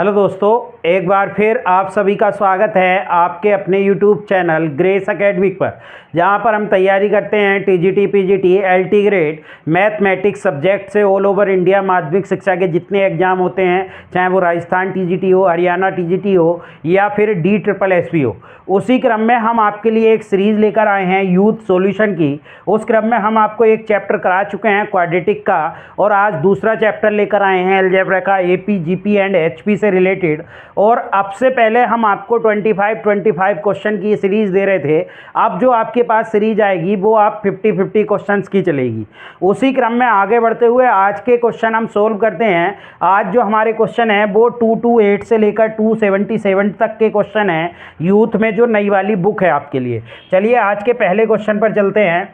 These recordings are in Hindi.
हेलो दोस्तों, एक बार फिर आप सभी का स्वागत है आपके अपने यूट्यूब चैनल ग्रेस एकेडमिक पर, जहां पर हम तैयारी करते हैं TGT, PGT, LT grade mathematics subject से ऑल ओवर इंडिया माध्यमिक शिक्षा के जितने एग्जाम होते हैं, चाहे वो राजस्थान टीजीटी हो, हरियाणा टीजीटी हो या फिर DSSB हो। उसी क्रम में हम आपके लिए एक सीरीज़ लेकर आए हैं यूथ सॉल्यूशन की। उस क्रम में हम आपको एक चैप्टर करा चुके हैं क्वाड्रेटिक का, और आज दूसरा चैप्टर लेकर आए हैं अलजेब्रा का, AP, GP एंड HP से रिलेटेड। और अब से पहले हम आपको 25 क्वेश्चन की सीरीज़ दे रहे थे। अब जो आपके पास सीरीज आएगी वो आप 50 क्वेश्चंस की चलेगी। उसी क्रम में आगे बढ़ते हुए आज के क्वेश्चन हम सोल्व करते हैं। आज जो हमारे क्वेश्चन है वो 228 से लेकर 277 तक के क्वेश्चन हैं यूथ में, जो नई वाली बुक है आपके लिए। चलिए आज के पहले क्वेश्चन पर चलते हैं।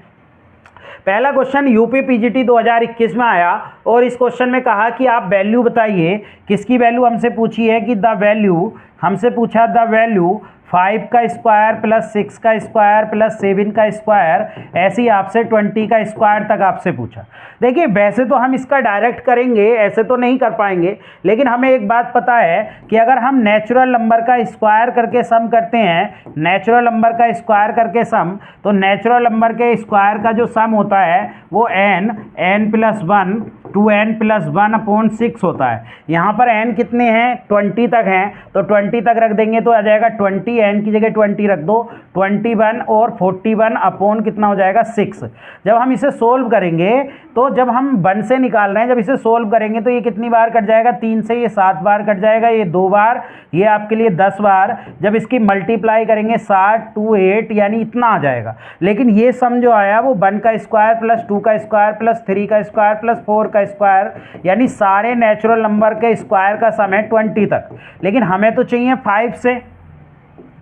पहला क्वेश्चन यूपी पीजीटी 2021 में आया और इस क्वेश्चन में कहा कि आप वैल्यू बताइए। किसकी वैल्यू हमसे पूछी है कि द वैल्यू, हमसे पूछा द वैल्यू 5 का स्क्वायर प्लस 6 का स्क्वायर प्लस 7 का स्क्वायर, ऐसे ही आपसे 20 का स्क्वायर तक आपसे पूछा। देखिए वैसे तो हम इसका डायरेक्ट करेंगे, ऐसे तो नहीं कर पाएंगे, लेकिन हमें एक बात पता है कि अगर हम नेचुरल नंबर का स्क्वायर करके सम करते हैं, नेचुरल नंबर का स्क्वायर करके सम, तो नेचुरल नंबर के स्क्वायर का जो सम होता है वो n प्लस 1 2n+1/6 होता है। यहाँ पर n कितने हैं, 20 तक हैं, तो 20 तक रख देंगे तो आ जाएगा 20, n की जगह 20 रख दो, 21 और 41 अपॉन कितना हो जाएगा 6। जब हम इसे सोल्व करेंगे तो जब हम 1 से निकाल रहे हैं, जब इसे सोल्व करेंगे तो ये कितनी बार कट जाएगा, 3 से ये 7 बार कट जाएगा, ये 2 बार, ये आपके लिए 10 बार। जब इसकी मल्टीप्लाई करेंगे 60 2 8 यानी इतना आ जाएगा। लेकिन ये सम जो आया वो 1 का स्क्वायर प्लस 2 का स्क्वायर प्लस 3 का स्क्वायर प्लस 4 का स्क्वायर, यानी सारे नेचुरल नंबर के स्क्वायर का सम है 20 तक। लेकिन हमें तो चाहिए 5 से,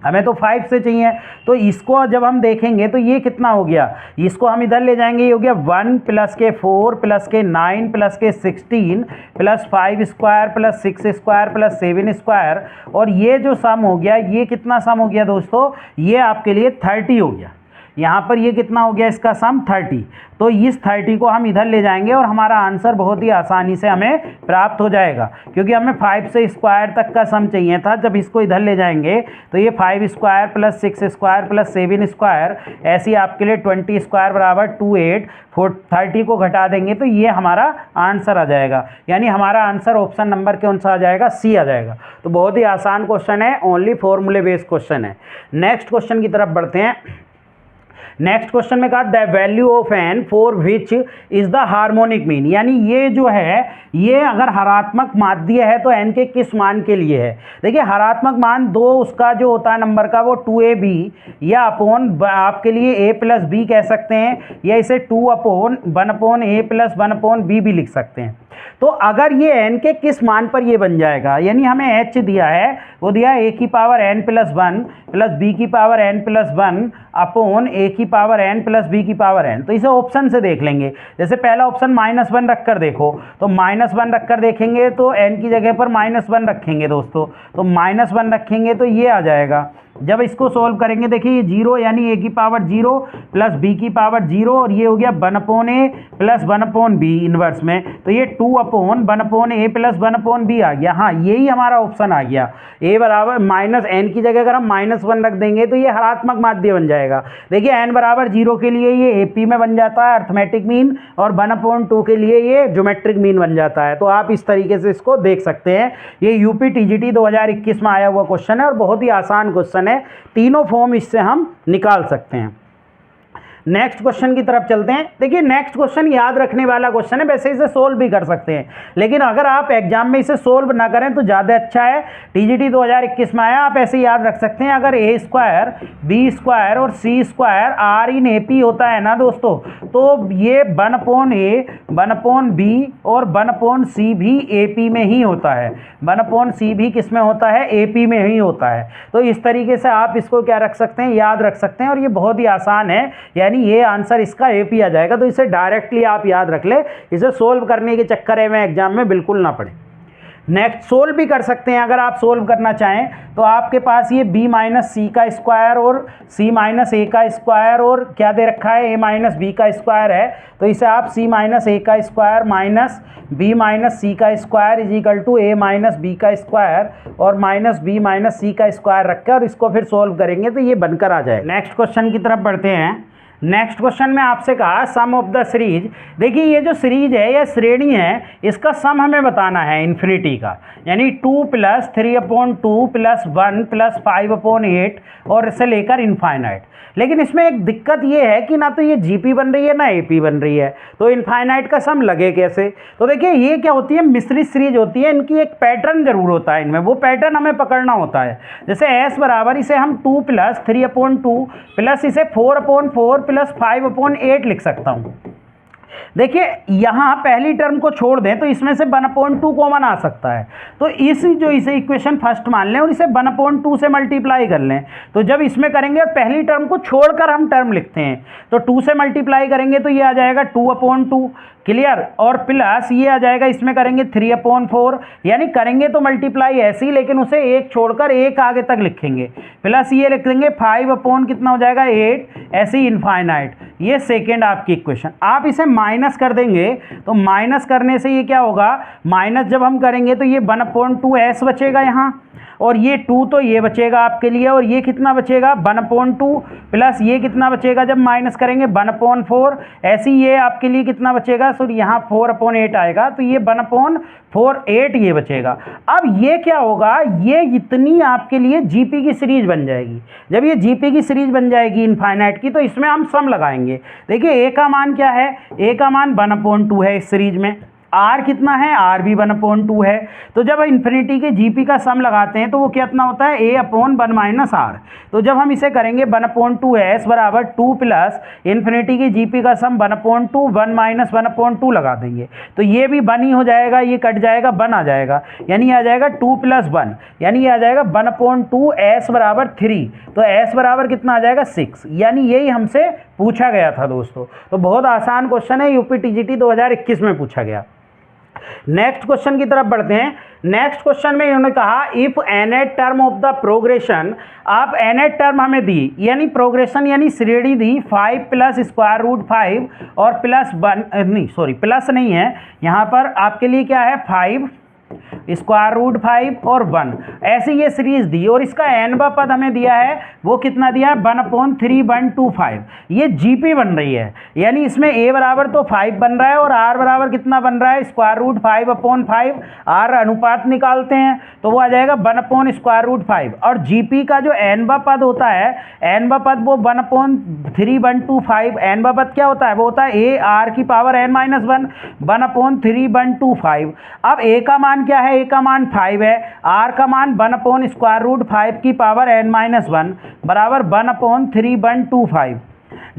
हमें तो 5 से चाहिए। तो इसको जब हम देखेंगे तो ये कितना हो गया, इसको हम इधर ले जाएंगे, ये हो गया 1 प्लस के 4 प्लस के 9 प्लस के 16 plus 5 square plus 6 square plus 7 square, और ये जो सम हो गया, ये कितना सम हो गया दोस्तों, ये आपके लिए 30 हो गया। यहाँ पर ये कितना हो गया, इसका सम 30। तो इस 30 को हम इधर ले जाएंगे और हमारा आंसर बहुत ही आसानी से हमें प्राप्त हो जाएगा, क्योंकि हमें 5 से स्क्वायर तक का सम चाहिए था। जब इसको इधर ले जाएंगे तो ये 5 square plus 6 square plus 7 square, ऐसे ही आपके लिए 20 स्क्वायर बराबर 28, 30 को घटा देंगे तो ये हमारा आंसर आ जाएगा। यानी हमारा आंसर ऑप्शन नंबर कौन सा आ जाएगा, C आ जाएगा। तो बहुत ही आसान क्वेश्चन है, ओनली फॉर्मूले बेस्ड क्वेश्चन है। नेक्स्ट क्वेश्चन की तरफ बढ़ते हैं। नेक्स्ट क्वेश्चन में कहा the value of n for which is the harmonic mean, यानी ये जो है ये अगर हरात्मक माध्य है तो n के किस मान के लिए है। देखिए हरात्मक मान दो उसका जो होता है नंबर का वो 2ab या अपॉन आपके लिए a प्लस b कह सकते हैं, या इसे 2 upon 1 upon a plus 1 upon b भी लिख सकते हैं। तो अगर ये n के किस मान पर ये बन जाएगा, यानी हमें h दिया है, वो दिया है a की power n plus 1 plus b की power n plus 1 upon a की पावर n प्लस b की पावर n। तो इसे ऑप्शन से देख लेंगे। जैसे पहला ऑप्शन -1 रखकर देखो, तो -1 रखकर देखेंगे तो n की जगह पर -1 रखेंगे दोस्तों, तो -1 रखेंगे तो ये आ जाएगा। जब इसको सोल्व करेंगे देखिए ये 0 यानी a की पावर 0 प्लस b की पावर 0, और ये हो गया 1 upon a plus 1 upon b inverse में, तो ये 2 upon 1 upon a plus 1 upon b आ गया। हाँ यही हमारा ऑप्शन आ गया। a बराबर माइनस n की जगह अगर हम -1 रख देंगे तो ये हरात्मक माध्य बन जाएगा। देखिए n बराबर 0 के लिए ये AP में बन जाता है अर्थमेटिक मीन, और 1/2 के लिए ये ज्योमेट्रिक मीन बन जाता है। तो आप इस तरीके से इसको देख सकते हैं। ये यूपी टीजीटी 2021 में आया हुआ क्वेश्चन है और बहुत ही आसान क्वेश्चन है, तीनों फॉर्म इससे हम निकाल सकते हैं। नेक्स्ट क्वेश्चन की तरफ चलते हैं। देखिए नेक्स्ट क्वेश्चन याद रखने वाला क्वेश्चन है, वैसे इसे सोल्व भी कर सकते हैं, लेकिन अगर आप एग्जाम में इसे सोल्व ना करें तो ज़्यादा अच्छा है। टीजीटी 2021 में आया, आप ऐसे याद रख सकते हैं। अगर a स्क्वायर b स्क्वायर और c स्क्वायर r इन AP होता है ना दोस्तों, तो ये 1 अपॉन a 1 अपॉन b और 1 अपॉन c भी AP में ही होता है। 1 अपॉन c भी किस में होता है, AP में ही होता है। तो इस तरीके से आप इसको क्या रख सकते हैं, याद रख सकते हैं, और ये बहुत ही आसान है, यानी ये आंसर इसका AP आ जाएगा। तो इसे डायरेक्टली आप याद रख ले, इसे सोल्व करने के चक्कर में एग्जाम में बिल्कुल ना पड़े। नेक्स्ट सोल्व भी कर सकते हैं, अगर आप सोल्व करना चाहें तो आपके पास ये b माइनस सी का स्क्वायर और c माइनस ए का स्क्वायर और क्या दे रखा है a माइनस बी का स्क्वायर है, तो इसे आप c माइनस ए का square minus b minus C का square is equal to a minus B का स्क्वायर और माइनस b माइनस सी का स्क्वायर रख के और इसको फिर सोल्व करेंगे तो ये बनकर आ जाए। नेक्स्ट क्वेश्चन की तरफ बढ़ते हैं। नेक्स्ट क्वेश्चन में आपसे कहा सम ऑफ द सीरीज। देखिए ये जो सीरीज है या श्रेणी है, इसका सम हमें बताना है इन्फिनिटी का, यानी 2 प्लस 3/2 प्लस 1 प्लस 5/8 और इसे लेकर इनफाइनाइट। लेकिन इसमें एक दिक्कत ये है कि ना तो ये जीपी बन रही है ना एपी बन रही है, तो इनफाइनाइट का सम लगे कैसे। तो देखिए ये क्या होती है, मिश्रित सीरीज होती है, इनकी एक पैटर्न जरूर होता है, इनमें वो पैटर्न हमें पकड़ना होता है। जैसे एस बराबर इसे हम 2 प्लस 3/2 प्लस इसे 4/4 प्लस 5/8 लिख सकता हूँ। देखिए यहाँ पहली टर्म को छोड़ दें तो इसमें से 1/2 कॉमन आ सकता है, तो इसे इक्वेशन फर्स्ट मान लें और इसे 1/2 से मल्टीप्लाई कर लें। तो जब इसमें करेंगे और पहली टर्म को छोड़कर हम टर्म लिखते हैं, तो 2 से मल्टीप्लाई करेंगे तो ये आ जाएगा 2/2, क्लियर, और प्लस ये आ जाएगा, इसमें करेंगे 3/4, यानी करेंगे तो मल्टीप्लाई ऐसे ही, लेकिन उसे एक छोड़कर एक आगे तक लिखेंगे, प्लस ये लिख देंगे 5 कितना हो जाएगा 8, ऐसे ही इनफाइनाइट। ये सेकेंड आपकी इक्वेशन। आप इसे माइनस कर देंगे तो माइनस करने से ये क्या होगा, माइनस जब हम करेंगे तो ये 1/2 एस बचेगा यहाँ, और ये 2 तो ये बचेगा आपके लिए, और ये कितना बचेगा 1/2 प्लस ये कितना बचेगा जब माइनस करेंगे 1/4, ऐसे ही ये आपके लिए कितना बचेगा, सॉरी यहाँ 4/8 आएगा, तो ये 1/4 ये बचेगा। अब ये क्या होगा, ये इतनी आपके लिए जीपी की सीरीज बन जाएगी। जब ये जीपी की सीरीज बन जाएगी इनफाइनाइट की, तो इसमें हम सम लगाएंगे। देखिए ए का मान क्या है, ए का मान 1/2 है इस सीरीज में, आर कितना है, आर भी 1/2 है। तो जब इन्फिनिटी के जीपी का सम लगाते हैं तो वो कितना होता है a/1 माइनस आर। तो जब हम इसे करेंगे 1/2 एस बराबर 2 प्लस इन्फिनिटी की जीपी का सम 1/2 1 माइनस 1/2 लगा देंगे, तो ये भी 1 ही हो जाएगा, ये कट जाएगा 1 आ जाएगा, यानी आ जाएगा 2 + 1, यानी आ जाएगा 1/2 एस बराबर 3। तो एस बराबर कितना आ जाएगा 6, यानी यही हमसे पूछा गया था दोस्तों। तो बहुत आसान क्वेश्चन है, यूपी टीजीटी 2021 में पूछा गया। नेक्स्ट क्वेश्चन की तरफ बढ़ते हैं। नेक्स्ट क्वेश्चन में इन्होंने कहा if nth term of the progression, आप nth टर्म हमें दी, यानी प्रोग्रेशन यानी श्रेणी दी 5 प्लस स्क्वायर रूट 5 और प्लस 1, नहीं सॉरी प्लस नहीं है यहाँ पर, आपके लिए क्या है 5 स्क्वायर रूट 5 और 1, ऐसे ये सीरीज दी, और इसका nवा पद हमें दिया है, वो कितना दिया है 1/3125। ये जीपी बन रही है, यानी इसमें a बराबर तो 5 बन रहा है और r बराबर कितना बन रहा है स्क्वायर रूट 5/5। r अनुपात निकालते हैं तो वो आ जाएगा 1/√5, और जीपी का जो nवा पद होता है, nवा पद वो 1/3125। nवा पद क्या होता है, वो होता है a r की पावर n-1 1/3125। अब a का मान क्या है, a का मान 5 है, r का मान 1/√5 की पावर n-1 बराबर 1/3125।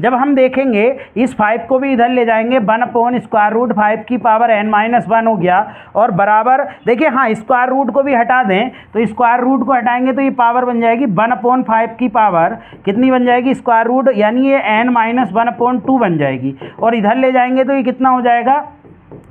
जब हम देखेंगे इस 5 को भी इधर ले जाएंगे, 1/√5 की पावर n-1 हो गया, और बराबर देखिए हाँ स्क्वायर रूट को भी हटा दें, तो स्क्वायर रूट को हटाएंगे तो ये पावर बन जाएगी 1/5 की पावर कितनी बन जाएगी स्क्वायर रूट, यानी ये n-1/2 बन जाएगी, और इधर ले जाएंगे तो ये कितना हो जाएगा,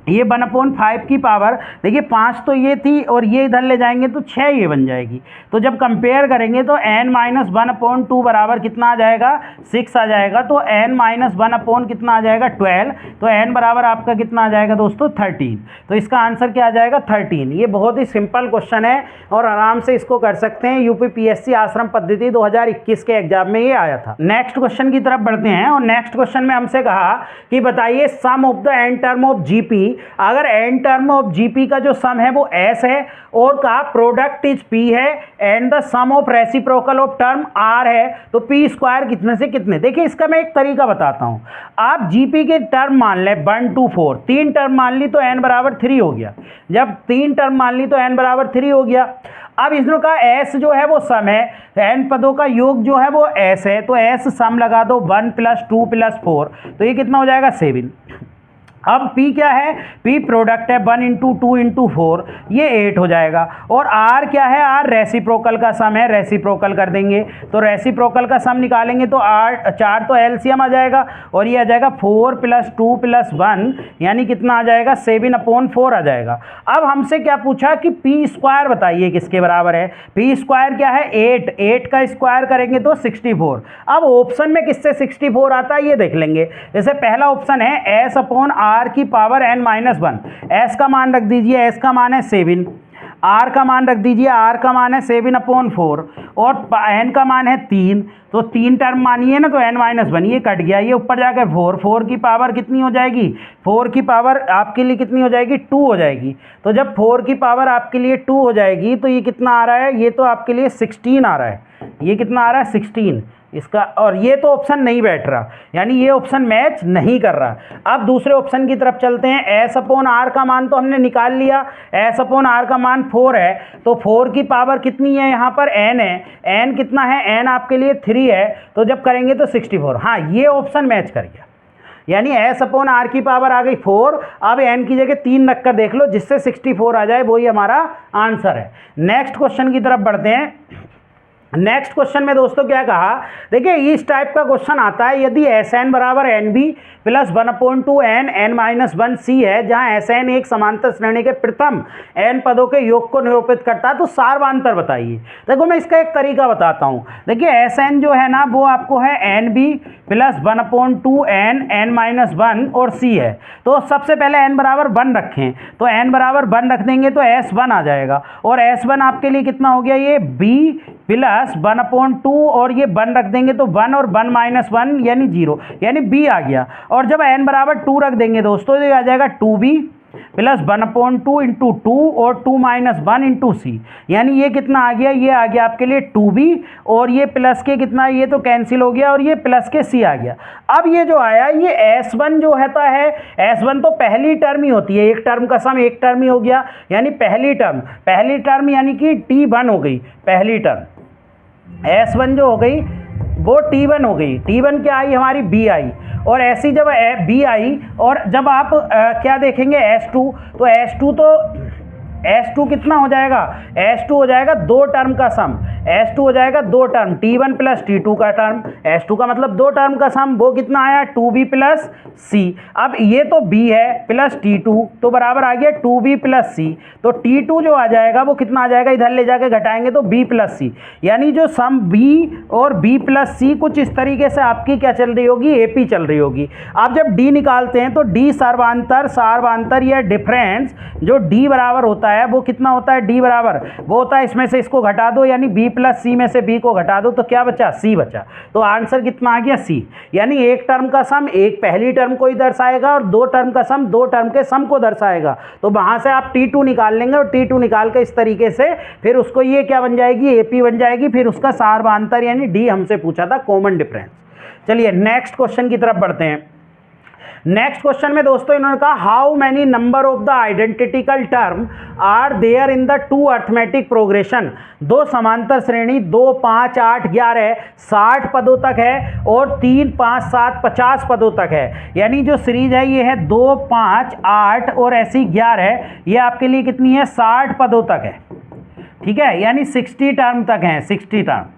ये 1/5 की पावर, देखिए 5 तो ये थी और ये इधर ले जाएंगे तो 6 ये बन जाएगी। तो जब कंपेयर करेंगे तो n-1/2 बराबर कितना आ जाएगा 6 आ जाएगा, तो n-1 कितना आ जाएगा 12, तो n बराबर आपका कितना आ जाएगा दोस्तों 13। तो इसका आंसर क्या आ जाएगा 13। ये बहुत ही सिंपल क्वेश्चन है और आराम से इसको कर सकते हैं, यूपीपीएससी आश्रम पद्धति 2021 के एग्जाम में ये आया था। नेक्स्ट क्वेश्चन की तरफ बढ़ते हैं, और नेक्स्ट क्वेश्चन में हमसे कहा कि बताइए sum of the n term of GP. अगर n टर्म ऑफ जीपी का जो सम है वो s है, और कहा प्रोडक्ट इज p है, and the sum of reciprocal of term r है, तो p स्क्वायर कितने से कितने। देखिए इसका मैं एक तरीका बताता हूं, आप जीपी के टर्म मान लें 1 2 4, 3 टर्म मान ली तो n बराबर 3 हो गया। जब 3 टर्म मान ली तो n बराबर 3 हो गया। अब इसने कहा s जो है वो सम है, n पदों का योग जो है वो s है, तो s सम लगा दो 1 + 2 + 4, तो ये कितना हो जाएगा 7। अब P क्या है, P प्रोडक्ट है 1 इंटू 2 इंटू 4, ये 8 हो जाएगा। और R क्या है, R रेसिप्रोकल का सम है, रेसिप्रोकल कर देंगे तो रेसिप्रोकल का सम निकालेंगे तो 4 तो एलसीएम आ जाएगा और ये आ जाएगा 4 + 2 + 1 यानी कितना आ जाएगा 7/4 आ जाएगा। अब हमसे क्या पूछा कि P² बताइए किसके बराबर है। P² क्या है 8, 8 का स्क्वायर करेंगे तो 64। अब ऑप्शन में किससे 64 आता है ये देख लेंगे। जैसे पहला ऑप्शन है S/R की पावर n-1, S का मान रख दीजिए, S का मान है 7, R का मान रख दीजिए, R का मान है 7/4 और n का मान है 3, तो 3 टर्म मानिए ना तो n-1 ये कट गया, ये ऊपर जाकर 4, 4 की पावर कितनी हो जाएगी, 4 की पावर आपके लिए कितनी हो जाएगी 2 हो जाएगी। तो जब 4 की पावर आपके लिए 2 हो जाएगी तो ये कितना आ रहा है, ये तो आपके लिए 16 आ रहा है, ये कितना आ रहा है 16 इसका। और ये तो ऑप्शन नहीं बैठ रहा, यानी ये ऑप्शन मैच नहीं कर रहा। अब दूसरे ऑप्शन की तरफ चलते हैं। S/R का मान तो हमने निकाल लिया, S/R का मान 4 है, तो 4 की पावर कितनी है यहाँ पर n है, n कितना है, n आपके लिए 3 है, तो जब करेंगे तो 64। हाँ ये ऑप्शन मैच कर गया, यानी S/R की पावर आ गई 4, अब n की जगह 3 रख कर देख लो जिससे 64 आ जाए, वही हमारा आंसर है। नेक्स्ट क्वेश्चन की तरफ बढ़ते हैं। नेक्स्ट क्वेश्चन में दोस्तों क्या कहा, देखिए इस टाइप का क्वेश्चन आता है यदि Sn बराबर NB + 1/2 n n-1 C है, जहां Sn एक समांतर श्रेणी के प्रथम n पदों के योग को निरूपित करता है, तो सारवांतर बताइए। देखो मैं इसका एक तरीका बताता हूं। देखिए Sn जो है ना वो आपको है NB + 1/2 n n-1 और C है, तो सबसे पहले n बराबर 1 रखें, तो n बराबर 1 रख देंगे तो S1 आ जाएगा और S1 आपके लिए कितना हो गया, ये B + 1/2 और ये 1 रख देंगे तो 1 और 1 - 1 यानी 0, यानी B आ गया। और जब n बराबर 2 रख देंगे दोस्तों तो ये आ जाएगा 2B + 1/2 इंटू 2 और 2 - 1 इंटू C, यानी ये कितना आ गया, ये आ गया आपके लिए 2B और ये प्लस के कितना, ये तो कैंसिल हो गया और ये प्लस के C आ गया। अब ये जो आया ये S1 जो होता है, S1 तो पहली टर्म ही होती है, एक टर्म का सम एक टर्म ही हो गया, यानी पहली टर्म यानी कि T1 हो गई, पहली टर्म S1 जो हो गई वो T1 हो गई। T1 क्या आई हमारी B आई, और ऐसी जब B आई और जब आप क्या देखेंगे S2, तो S2 कितना हो जाएगा, S2 हो जाएगा 2 टर्म का सम, S2 हो जाएगा 2 टर्म, T1 + T2 का टर्म, S2 का मतलब 2 टर्म का सम, वो कितना आया 2B + C। अब ये तो B है प्लस T2 तो बराबर आ गया 2B + C, तो T2 जो आ जाएगा वो कितना आ जाएगा, इधर ले जाके घटाएंगे तो B + C, यानी जो सम B और B + C कुछ इस तरीके से आपकी क्या चल रही होगी, AP चल रही होगी। अब जब D निकालते हैं तो D सारवांतर या डिफरेंस जो D बराबर होता है वो कितना होता है, D बराबर वो होता है, इसमें से इसको घटा दो यानी B + C में से B को घटा दो तो क्या बचा, C बचा, तो आंसर कितना आ गया C। यानी एक टर्म का सम एक पहली टर्म को ही दर्शाएगा और 2 टर्म का सम 2 टर्म के सम को दर्शाएगा, तो वहां से आप T2 निकाल लेंगे और T2 निकाल के इस तरीके से फिर उसको ये क्या बन जाएगी, AP बन जाएगी, फिर उसका सारवांतर यानी D हमसे पूछा था कॉमन डिफरेंस। चलिए नेक्स्ट क्वेश्चन की तरफ बढ़ते हैं। नेक्स्ट क्वेश्चन में दोस्तों इन्होंने कहा how many number of the identical term are there in the 2 arithmetic progression. 2 समांतर श्रेणी 2, 5, 8, 11 60 पदों तक है और 3, 5, 7 50 पदों तक है, यानी जो सीरीज है ये है 2, 5, 8 और ऐसी 11, ये आपके लिए कितनी है 60 पदों तक है, ठीक है, यानी 60 टर्म तक है, 60 टर्म।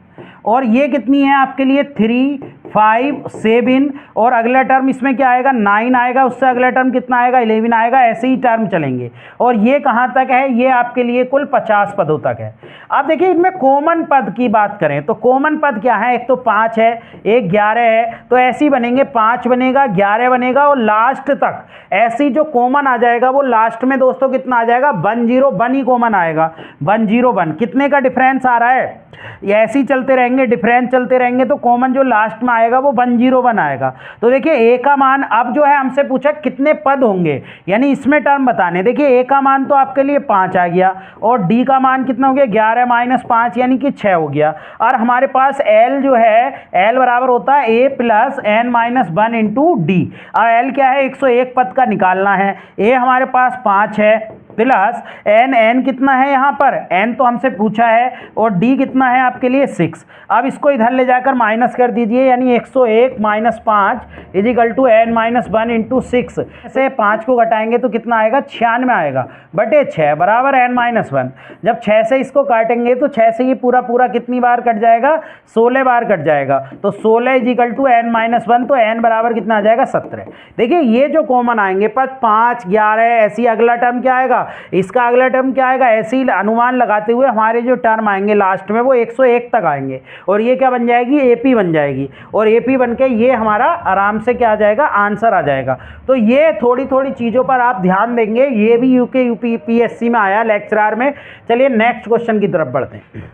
और ये कितनी है आपके लिए 3, 5, 7 और अगला टर्म इसमें क्या आएगा 9 आएगा, उससे अगला टर्म कितना आएगा 11 आएगा, ऐसे ही टर्म चलेंगे। और ये कहाँ तक है, ये आपके लिए कुल 50 पदों तक है। अब देखिए इनमें कॉमन पद की बात करें तो कॉमन पद क्या है, एक तो 5 है, एक 11 है, तो ऐसी बनेंगे 5 बनेगा, 11 बनेगा और लास्ट तक ऐसी जो कॉमन आ जाएगा वो लास्ट में दोस्तों कितना आ जाएगा 101 ही कॉमन आएगा, 101। कितने का डिफरेंस आ रहा है, ये ऐसे ही चलते रहेंगे, डिफरेंस चलते रहेंगे तो कॉमन जो लास्ट में आएगा वो 101 आएगा। तो देखिए ए का मान अब जो है हमसे पूछा कितने पद होंगे, यानी इसमें टर्म बताने। देखिए ए का मान तो आपके लिए 5 आ गया और डी का मान कितना हो गया 11 - 5 यानी कि 6 हो गया। और हमारे पास एल जो है, एल बराबर होता है ए + n-1 इंटू डी। अब एल क्या है 101 पद का निकालना है, ए हमारे पास 5 है प्लस n कितना है यहाँ पर, n तो हमसे पूछा है, और d कितना है आपके लिए 6। अब इसको इधर ले जाकर माइनस कर दीजिए, यानी 101 minus 5 equal to n minus 1 into 6। ऐसे 5 को घटाएंगे तो कितना आएगा, 96 आएगा, बटे 6 बराबर n माइनस 1। जब 6 से इसको काटेंगे तो 6 से ये पूरा कितनी बार कट जाएगा, 16 बार कट जाएगा। तो 16 इजिकल टू n माइनस 1, तो n बराबर कितना आ जाएगा, 17। देखिए ये जो कॉमन आएंगे पर 5, 11, ऐसी अगला टर्म क्या आएगा, इसका अगला टर्म क्या आएगा, ऐसे ही अनुमान लगाते हुए हमारे जो टर्म आएंगे लास्ट में वो 101 तक आएंगे, और ये क्या बन जाएगी, AP बन जाएगी, और AP बन के ये हमारा आराम से क्या आ जाएगा, आंसर आ जाएगा। तो ये थोड़ी चीज़ों पर आप ध्यान देंगे, ये भी यूपीएससी में आया लेक्चरार में। चलिए नेक्स्ट क्वेश्चन की तरफ बढ़ते हैं।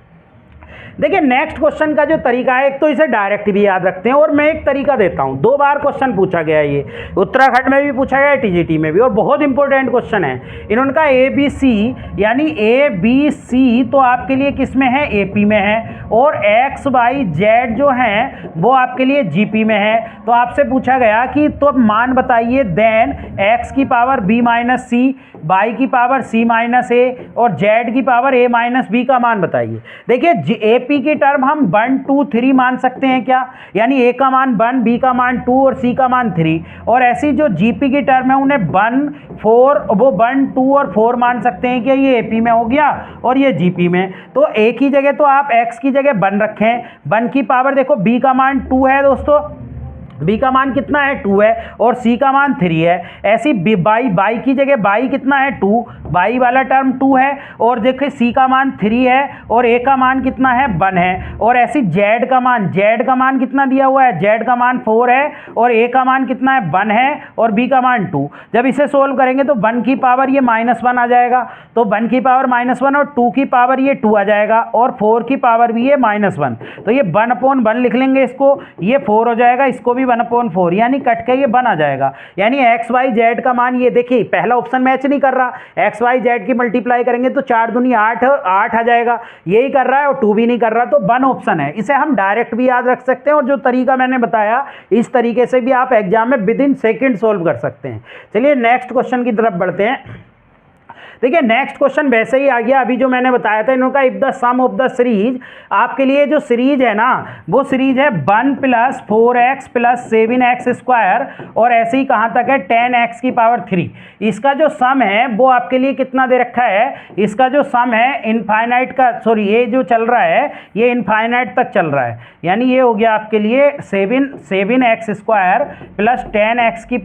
देखिए नेक्स्ट क्वेश्चन का जो तरीका है, एक तो इसे डायरेक्ट भी याद रखते हैं, और मैं एक तरीका देता हूं। 2 बार क्वेश्चन पूछा गया है, ये उत्तराखंड में भी पूछा गया है, टीजीटी में भी, और बहुत इंपॉर्टेंट क्वेश्चन है। इन्होंने कहा ABC, यानी ABC तो आपके लिए किस में है, AP में है, और XYZ जो है वो आपके लिए GP में है। तो आपसे पूछा गया कि तो मान बताइए, देन x की पावर b माइनस सी, y की पावर c माइनस a, और z की पावर a माइनस b का मान बताइए। देखिए AP की टर्म हम 1, 2, 3 मान सकते हैं क्या, यानी A का मान 1, B का मान 2 और C का मान 3, और ऐसी जो GP की टर्म है उन्हें 1, 4, वो 1, 2 और 4 मान सकते हैं क्या, ये AP में हो गया और ये GP में। तो A की जगह तो आप x की जगह 1 रखें, 1 की पावर देखो B का मान 2 है दोस्तों, B का मान कितना है, 2 है, और C का मान 3 है। ऐसी बाई की जगह बाई कितना है, 2, बाई वाला टर्म 2 है, और देखिए C का मान 3 है, और A का मान कितना है, 1 है। और ऐसी Z का मान कितना दिया हुआ है, Z का मान 4 है, और A का मान कितना है, 1 है, और B का मान 2। जब इसे सोल्व करेंगे तो 1 की पावर ये -1 आ जाएगा, तो 1 की पावर -1, और 2 की पावर ये 2 आ जाएगा, और 4 की पावर भी ये -1। तो ये 1/1 लिख लेंगे इसको, ये 4 हो जाएगा, इसको भी 1/4, यानी कट के ये 1 आ जाएगा। यानी XYZ का मान, ये देखिए पहला ऑप्शन मैच नहीं कर रहा, XYZ की मल्टीप्लाई करेंगे तो 4 दूनी 8 आ जाएगा, यही कर रहा है, और 2 भी नहीं कर रहा, तो 1 ऑप्शन है। इसे हम डायरेक्ट भी याद रख सकते हैं, और जो तरीका मैंने बताया इस तरीके से भी आप एग्जाम में विदिन सेकंड सोल्व कर सकते हैं। चलिए नेक्स्ट क्वेश्चन की तरफ बढ़ते हैं। देखिए नेक्स्ट क्वेश्चन वैसे ही आ गया, अभी जो मैंने बताया था, इन्होंने कहा if the sum of the series, आपके लिए जो सीरीज है ना वो सीरीज है 1 + 4x + 7x स्क्वायर, और ऐसे ही कहाँ तक है, 10x की पावर 3। इसका जो सम है वो आपके लिए कितना दे रखा है, इसका जो सम है इनफाइनाइट का, सॉरी ये जो चल रहा है ये इनफाइनाइट तक चल रहा है, यानी ये हो गया आपके लिए 7x स्क्वायर + 10x की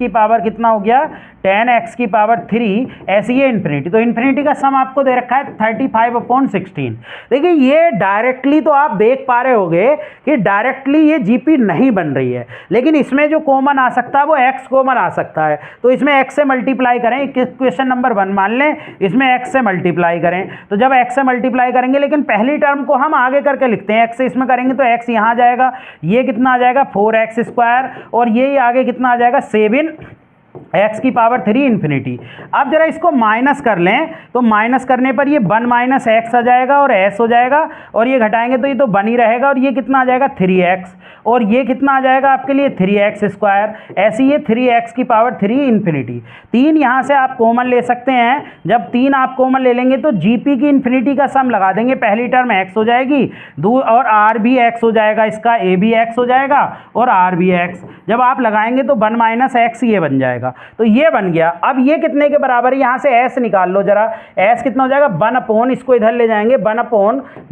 पावर कितना हो गया, 10x की पावर 3, ऐसी ये इन्फिनिटी। तो इन्फिनिटी का सम आपको दे रखा है 35/16। देखिए ये डायरेक्टली तो आप देख पा रहे होंगे कि डायरेक्टली ये जीपी नहीं बन रही है, लेकिन इसमें जो कॉमन आ सकता है वो x कॉमन आ सकता है। तो इसमें x से मल्टीप्लाई करें, क्वेश्चन नंबर 1 मान लें, इसमें x से मल्टीप्लाई करें, तो जब x से मल्टीप्लाई करेंगे, लेकिन पहली टर्म को हम आगे करके लिखते हैं, x से इसमें करेंगे तो x यहाँ आ जाएगा, ये कितना आ जाएगा 4x स्क्वायर, और ये आगे कितना आ जाएगा 7x की पावर 3 इन्फिनिटी। अब जरा इसको माइनस कर लें, तो माइनस करने पर ये 1 - x आ जाएगा और s हो जाएगा, और ये घटाएंगे तो ये तो 1 ही रहेगा, और ये कितना आ जाएगा 3x, और ये कितना आ जाएगा आपके लिए 3x स्क्वायर, ऐसी ये 3x की पावर 3 इन्फिनिटी। 3 यहाँ से आप कॉमन ले सकते हैं, जब 3 आप कॉमन ले लेंगे तो जीपी की इन्फिनिटी का सम लगा देंगे, पहली टर्म x हो जाएगी, और r भी x हो जाएगा, इसका a भी x हो जाएगा और r भी x, जब आप लगाएंगे तो 1 - x ये बन जाएगा, तो ये बन गया। अब ये कितने के बराबर है, यहाँ से s निकाल लो जरा, s कितना हो जाएगा 1 इसको इधर ले जाएंगे, 1/1 -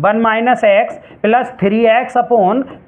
x + 3x /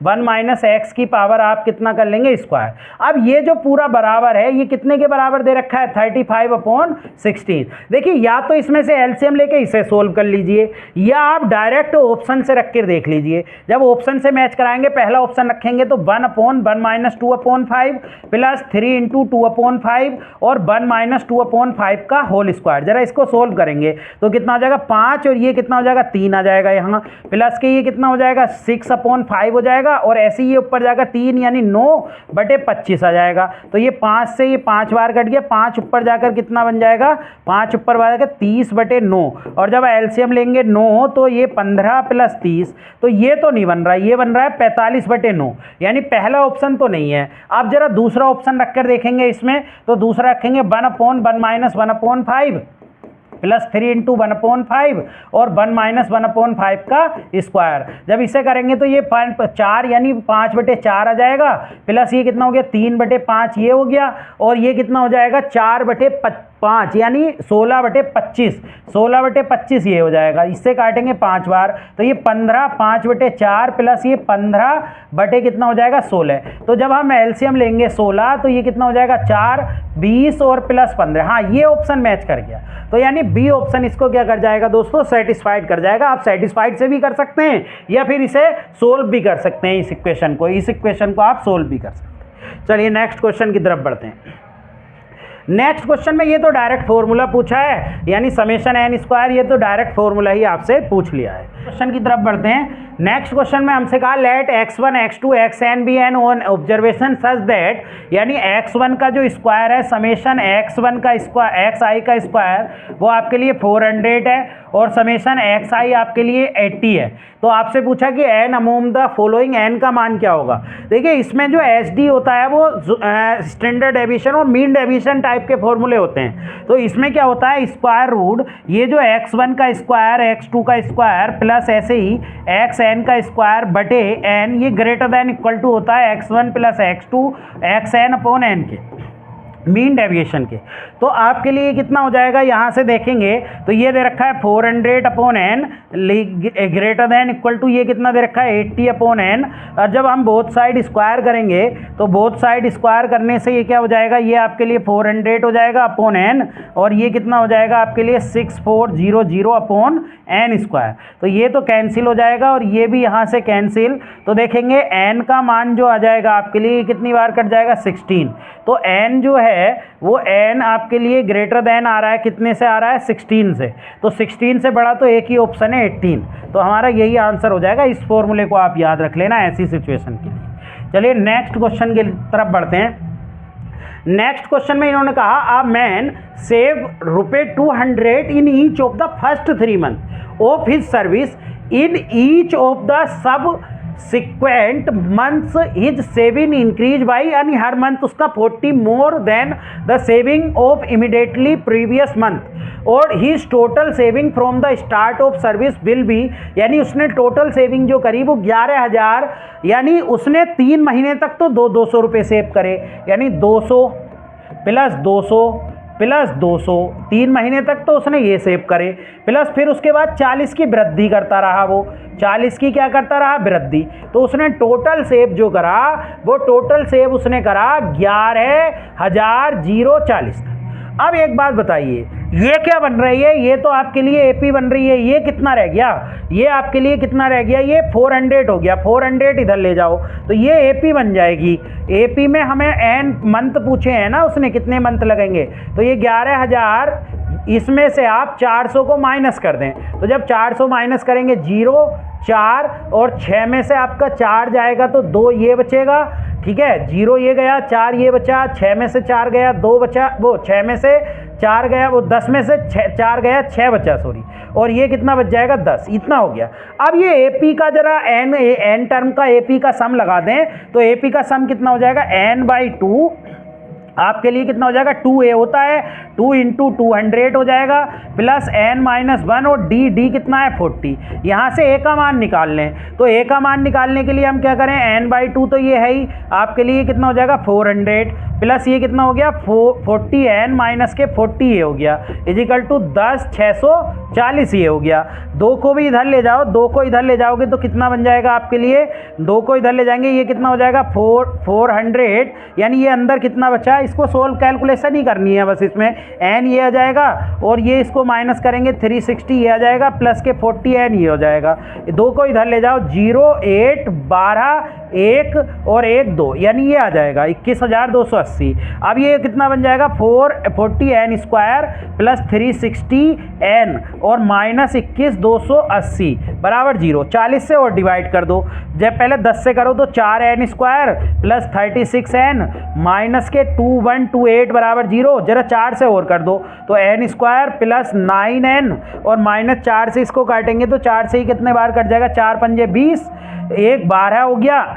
1 - x की पावर आप कितना कर लेंगे स्क्वायर। अब ये जो पूरा बराबर है ये कितने के बराबर दे रखा है 35/16। देखिए या तो इसमें से एलसीएम लेके इसे सोल्व कर लीजिए, या आप डायरेक्ट ऑप्शन से रख कर देख लीजिए। जब ऑप्शन से मैच कराएंगे, पहला ऑप्शन रखेंगे तो 1/1 - 2/5 + 3 × 2/5 और 1 - 2/5 का होल स्क्वायर। जरा इसको सोल्व करेंगे तो कितना हो जाएगा 5, और ये कितना हो जाएगा 3 आ जाएगा यहाँ, प्लस के ये कितना हो जाएगा 6/5 हो जाएगा, और ऐसे ही ये ऊपर जाएगा 3, यानी 9/25 आ जाएगा। तो ये 5 से ये 5 बार कट गया, 5 ऊपर जाकर कितना बन जाएगा, 5 ऊपर जाएगा 30/9, और जब एलसीएम लेंगे 9 तो ये 15 + 30, तो ये तो नहीं बन रहा, ये बन रहा है 45/9, यानी पहला ऑप्शन तो नहीं है। आप जरा दूसरा ऑप्शन रखकर देखेंगे, इसमें तो दूसरा रखेंगे 1/1 - 1/5 प्लस 3 इंटू 1/5 और 1 माइनस 1/5 का स्क्वायर। जब इसे करेंगे तो ये 4 यानी 5/4 आ जाएगा, प्लस ये कितना हो गया 3/5 ये हो गया, और ये कितना हो जाएगा 4/5 यानी 16/25, 16/25 ये हो जाएगा। इससे काटेंगे 5 बार तो ये 15, 5/4 प्लस ये 15 बटे कितना हो जाएगा 16। तो जब हम एलसीएम लेंगे 16 तो ये कितना हो जाएगा 4, 20 और प्लस 15। हाँ, ये ऑप्शन मैच कर गया, तो यानी बी ऑप्शन इसको क्या कर जाएगा दोस्तों, सेटिस्फाइड कर जाएगा। आप सेटिस्फाइड से भी कर सकते हैं या फिर इसे सोल्व भी कर सकते हैं, इस इक्वेशन को आप सोल्व भी कर सकते हैं। चलिए नेक्स्ट क्वेश्चन की तरफ बढ़ते हैं। नेक्स्ट क्वेश्चन में ये तो डायरेक्ट फॉर्मूला पूछा है, यानी समेशन एन स्क्वायर, ये तो डायरेक्ट फॉर्मूला ही आपसे पूछ लिया है। क्वेश्चन की तरफ बढ़ते हैं। नेक्स्ट क्वेश्चन में हमसे कहा let x1 x2 xn be an on observation such that, यानी x1 का जो स्क्वायर है समेशन x1 का स्क्वायर xi का स्क्वायर वो आपके लिए 400 है और समेशन xi आपके लिए 80 है। तो आपसे पूछा कि n among the following n का मान क्या होगा। देखिए इसमें जो SD होता है वो स्टैंडर्ड डेविएशन और मीन डेविएशन टाइप के फॉर्मूले होते हैं। तो इसमें क्या होता है स्क्वायर रूट, ये जो x1 का स्क्वायर x2 का स्क्वायर प्लस ऐसे ही xn का स्क्वायर बटे n, ये ग्रेटर देन इक्वल टू होता है x1 plus x2 xn upon n के मीन डेविएशन के। तो आपके लिए कितना हो जाएगा, यहाँ से देखेंगे तो ये दे रखा है 400 upon n greater than equal to ये कितना दे रखा है 80 अपॉन n। और जब हम बोथ साइड स्क्वायर करेंगे तो बोथ साइड स्क्वायर करने से ये क्या हो जाएगा, ये आपके लिए 400 हो जाएगा अपॉन n, और ये कितना हो जाएगा आपके लिए 6400 अपॉन n स्क्वायर। तो ये तो कैंसिल हो जाएगा और ये भी यहाँ से कैंसिल। तो देखेंगे n का मान जो आ जाएगा आपके लिए कितनी बार कट जाएगा 16। तो n जो है वो n आपके लिए ग्रेटर देन आ रहा है, कितने से आ रहा है 16 से। तो 16 से बड़ा तो एक ही ऑप्शन है 18। तो हमारा यही आंसर हो जाएगा। इस फॉर्मूले को आप याद रख लेना ऐसी सिचुएशन के लिए। चलिए नेक्स्ट क्वेश्चन की तरफ बढ़ते हैं। नेक्स्ट क्वेश्चन में इन्होंने कहा a man save ₹200 in each of the first 3 month of his service, in each of the subsequent months his saving increase by, यानी हर मंथ उसका 40 more than the saving of immediately previous month, और his total saving from the start of service will be, यानी उसने टोटल सेविंग जो करी वो 11,000, यानी उसने 3 महीने तक तो 200 रुपये सेव करे, यानी 200 प्लस 200 प्लस 200, 3 महीने तक तो उसने ये सेव करे, प्लस फिर उसके बाद 40 की वृद्धि करता रहा, वो 40 की क्या करता रहा वृद्धि। तो उसने टोटल सेव जो करा वो टोटल सेव उसने करा 11,040। अब एक बात बताइए ये क्या बन रही है, ये तो आपके लिए एपी बन रही है, ये कितना रह गया, ये आपके लिए कितना रह गया, ये 400 हो गया, 400 इधर ले जाओ तो ये एपी बन जाएगी। एपी में हमें एन मंथ पूछे हैं ना, उसने कितने मंथ लगेंगे, तो ये 11,000, इसमें से आप 400 को माइनस कर दें। तो जब 400 माइनस करेंगे 0, 4 और 6 में से आपका 4 जाएगा तो 2 ये बचेगा, ठीक है, 0 ये गया, 4 ये बचा, 6 में से 4 गया, 2 बचा, वो 6 में से 4 गया, वो 10 में से 4 गया, 6 बचा सॉरी, और ये कितना बच जाएगा 10, इतना हो गया। अब ये एपी का जरा एन टर्म का एपी का सम लगा दें तो एपी का सम कितना हो जाएगा n/2 आपके लिए कितना हो जाएगा 2a होता है, 2 इंटू 200 हो जाएगा प्लस n-1 और d कितना है 40। यहाँ से a का मान निकाल लें तो a का मान निकालने के लिए हम क्या करें n/2 तो ये है ही आपके लिए कितना हो जाएगा 400 प्लस ये कितना हो गया 40 n माइनस के 40 ये हो गया इजिकल टू 10 640 ये हो गया। 2 को भी इधर ले जाओ, 2 को इधर ले जाओगे तो कितना बन जाएगा आपके लिए, 2 को इधर ले जाएंगे ये कितना हो जाएगा 400, यानी ये अंदर कितना बचा, इसको सोल्व कैलकुलेशन ही करनी है बस, इसमें n ये आ जाएगा और ये इसको माइनस करेंगे 360 ये आ जाएगा प्लस के 40 n ये हो जाएगा। 2 को इधर ले जाओ 0 8 12 1 और 1 2 यानी ये आ जाएगा 21,280। अब ये कितना बन जाएगा 440 n स्क्वायर प्लस 360 n और माइनस 21,280 बराबर 0। 40 से और डिवाइड कर दो, जब पहले 10 से करो तो 4n square plus 36n minus के 2128 बराबर 0। जरा 4 से और कर दो तो n स्क्वायर प्लस 9n और माइनस 4 से इसको काटेंगे तो 4 से ही कितने बार कट जाएगा, 4 पंजे 20, 1 12 हो गया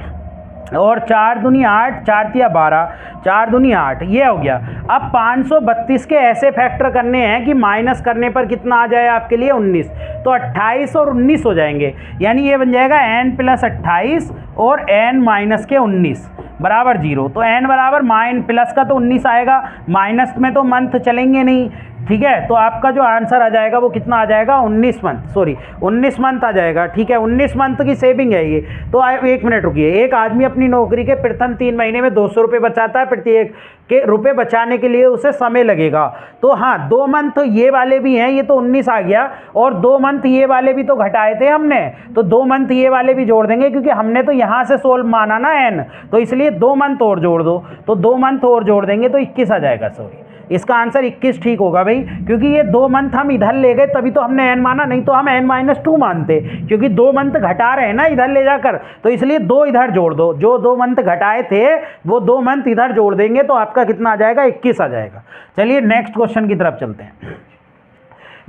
और 4 दूनी 8, 4 तिया 12, 4 दूनी 8, ये हो गया। अब 532 के ऐसे फैक्टर करने हैं कि माइनस करने पर कितना आ जाए आपके लिए 19, तो 28 और 19 हो जाएंगे, यानी ये बन जाएगा n + 28 और n माइनस के 19 बराबर 0। तो n बराबर प्लस का तो 19 आएगा, माइनस में तो मंथ चलेंगे नहीं, ठीक है। तो आपका जो आंसर आ जाएगा वो कितना आ जाएगा, 19 मंथ, सॉरी 19 मंथ आ जाएगा, ठीक है। 19 मंथ की सेविंग है ये। तो 1 मिनट रुकिए, एक आदमी अपनी नौकरी के प्रथम 3 महीने में 200 रुपये बचाता है, प्रत्येक के रुपए बचाने के लिए उसे समय लगेगा। तो हाँ, 2 मंथ ये वाले भी हैं, ये तो 19 आ गया, और 2 मंथ ये वाले भी तो घटाए थे हमने, तो 2 मंथ ये वाले भी जोड़ देंगे, क्योंकि हमने तो यहाँ से सोल्व माना ना n, तो इसलिए 2 मंथ और जोड़ दो, तो 2 मंथ और जोड़ देंगे तो 21 आ जाएगा। सॉरी, इसका आंसर 21 ठीक होगा भाई, क्योंकि ये 2 मंथ हम इधर ले गए तभी तो हमने n माना, नहीं तो हम n-2 मानते, क्योंकि 2 मंथ घटा रहे हैं ना इधर ले जाकर, तो इसलिए 2 इधर जोड़ दो, जो 2 मंथ घटाए थे वो 2 मंथ इधर जोड़ देंगे, तो आपका कितना आ जाएगा, 21 आ जाएगा। चलिए नेक्स्ट क्वेश्चन की तरफ चलते हैं।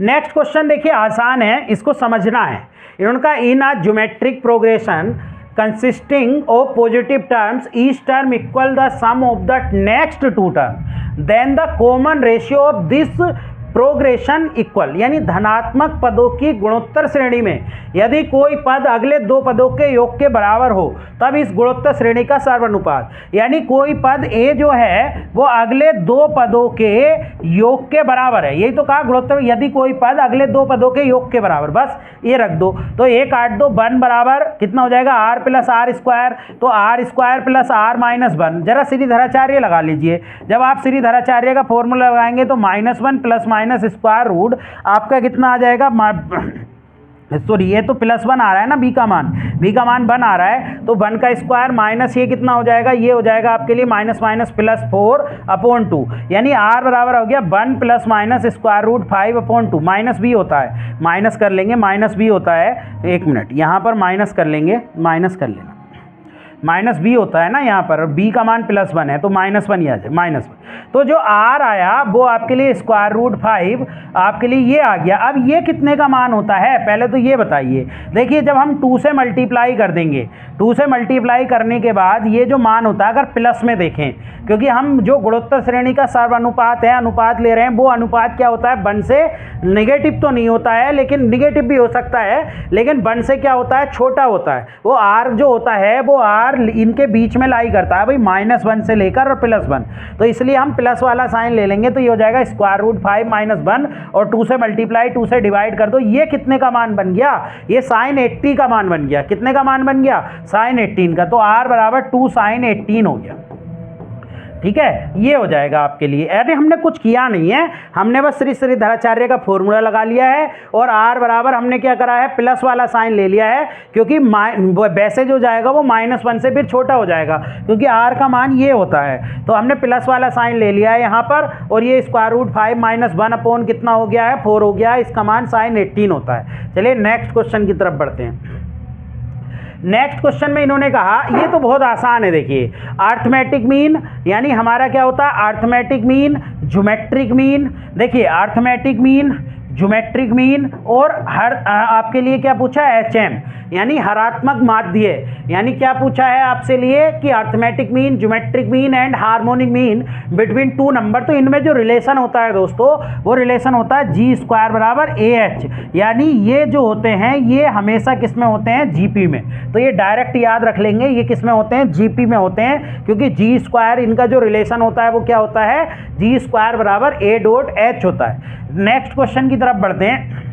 नेक्स्ट क्वेश्चन देखिए आसान है, इसको समझना है। इन्होंने कहा in a geometric progression consisting of positive terms, each term equal the sum of the next 2 term, then the common ratio of this progression equal, यानी धनात्मक पदों की गुणोत्तर श्रेणी में यदि कोई पद अगले 2 पदों के योग के बराबर हो तब इस गुणोत्तर श्रेणी का सर्वानुपात, यानी कोई पद a जो है वो अगले 2 पदों के योग के बराबर है, यही तो कहा गुणोत्तर, यदि कोई पद अगले 2 पदों के योग के बराबर, बस ये रख दो। तो 1 8 2 1 बराबर कितना हो जाएगा, r + r², तो r² + r - 1, जरा श्रीधराचार्य लगा लीजिए। जब आप श्रीधराचार्य का फॉर्मूला लगाएंगे तो -1 + माइनस स्क्वायर रूट आपका कितना आ जाएगा, सॉरी ये तो +1 आ रहा है ना, b का मान 1 आ रहा है, तो 1 का स्क्वायर माइनस ये कितना हो जाएगा, ये हो जाएगा आपके लिए -+4/2, यानी r बराबर हो गया 1 ± √5/2, माइनस b होता है, माइनस कर लेंगे, -b होता है, 1 मिनट यहाँ पर माइनस कर लेंगे, माइनस कर लेना, -b होता है ना यहाँ पर, b का मान +1 है तो -1 ही आ जाए, -1। तो जो r आया वो आपके लिए √5 आपके लिए ये आ गया। अब ये कितने का मान होता है पहले तो ये बताइए। देखिए जब हम 2 से मल्टीप्लाई कर देंगे, 2 से मल्टीप्लाई करने के बाद ये जो मान होता है, अगर प्लस में देखें, क्योंकि हम जो गुणोत्तर श्रेणी का सर्वानुपात है, अनुपात ले रहे हैं, वो अनुपात क्या होता है, 1 से नेगेटिव तो नहीं होता है, लेकिन नेगेटिव भी हो सकता है, लेकिन 1 से क्या होता है, छोटा होता है। वो r जो होता है वो r इनके बीच में लाई करता है भाई, -1 से लेकर और +1, तो इसलिए हम प्लस वाला साइन ले लेंगे, तो ये हो जाएगा √5 - 1, और 2 से मल्टीप्लाई 2 से डिवाइड कर दो। ये कितने का मान बन गया, ये sin 80 का मान बन गया। कितने का मान बन गया, sin 18 का, तो r बराबर 2 sin 18 हो गया, ठीक है। ये हो जाएगा आपके लिए, अरे हमने कुछ किया नहीं है, हमने बस श्रीधराचार्य का फॉर्मूला लगा लिया है, और r बराबर हमने क्या करा है, प्लस वाला साइन ले लिया है, क्योंकि वैसे जो जाएगा वो -1 से फिर छोटा हो जाएगा, क्योंकि r का मान ये होता है, तो हमने प्लस वाला साइन ले लिया है यहाँ पर, और ये √5 - 1 कितना हो गया है, 4 हो गया है, इसका मान sin 18 होता है। चलिए नेक्स्ट क्वेश्चन की तरफ बढ़ते हैं। नेक्स्ट क्वेश्चन में इन्होंने कहा, ये तो बहुत आसान है, देखिए अर्थमेटिक मीन, यानी हमारा क्या होता है, अर्थमेटिक मीन, ज्योमेट्रिक मीन। देखिए अर्थमेटिक मीन, ज्योमेट्रिक मीन, और हर आपके लिए क्या पूछा है, HM, यानी हरात्मक माध्य, यानी क्या पूछा है आपसे लिए कि arithmetic mean, geometric mean and harmonic mean between 2 number. तो इनमें जो रिलेशन होता है दोस्तों, वो रिलेशन होता है G² = AH, यानी ये जो होते हैं ये हमेशा किस में होते हैं, GP में। तो ये डायरेक्ट याद रख लेंगे, ये किस में होते हैं, GP में होते हैं, क्योंकि G² इनका जो रिलेशन होता है वो क्या होता है, G² = A.H होता है। नेक्स्ट क्वेश्चन की तरफ बढ़ते हैं।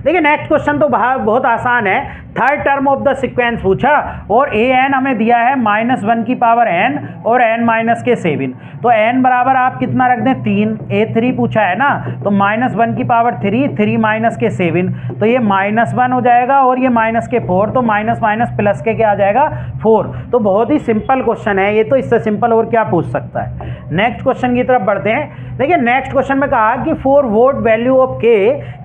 देखिए नेक्स्ट क्वेश्चन तो बहुत आसान है, third term of the sequence पूछा, और an हमें दिया है -1n और n-7, तो n बराबर आप कितना रख दें, 3, a3 पूछा है ना, तो -1 3 -7, तो ये -1 हो जाएगा, और ये -4, तो माइनस प्लस के क्या आ जाएगा, 4। तो बहुत ही सिंपल क्वेश्चन है ये, तो इससे सिंपल और क्या पूछ सकता है। नेक्स्ट क्वेश्चन की तरफ बढ़ते हैं। देखिए नेक्स्ट क्वेश्चन में कहा कि for what value of k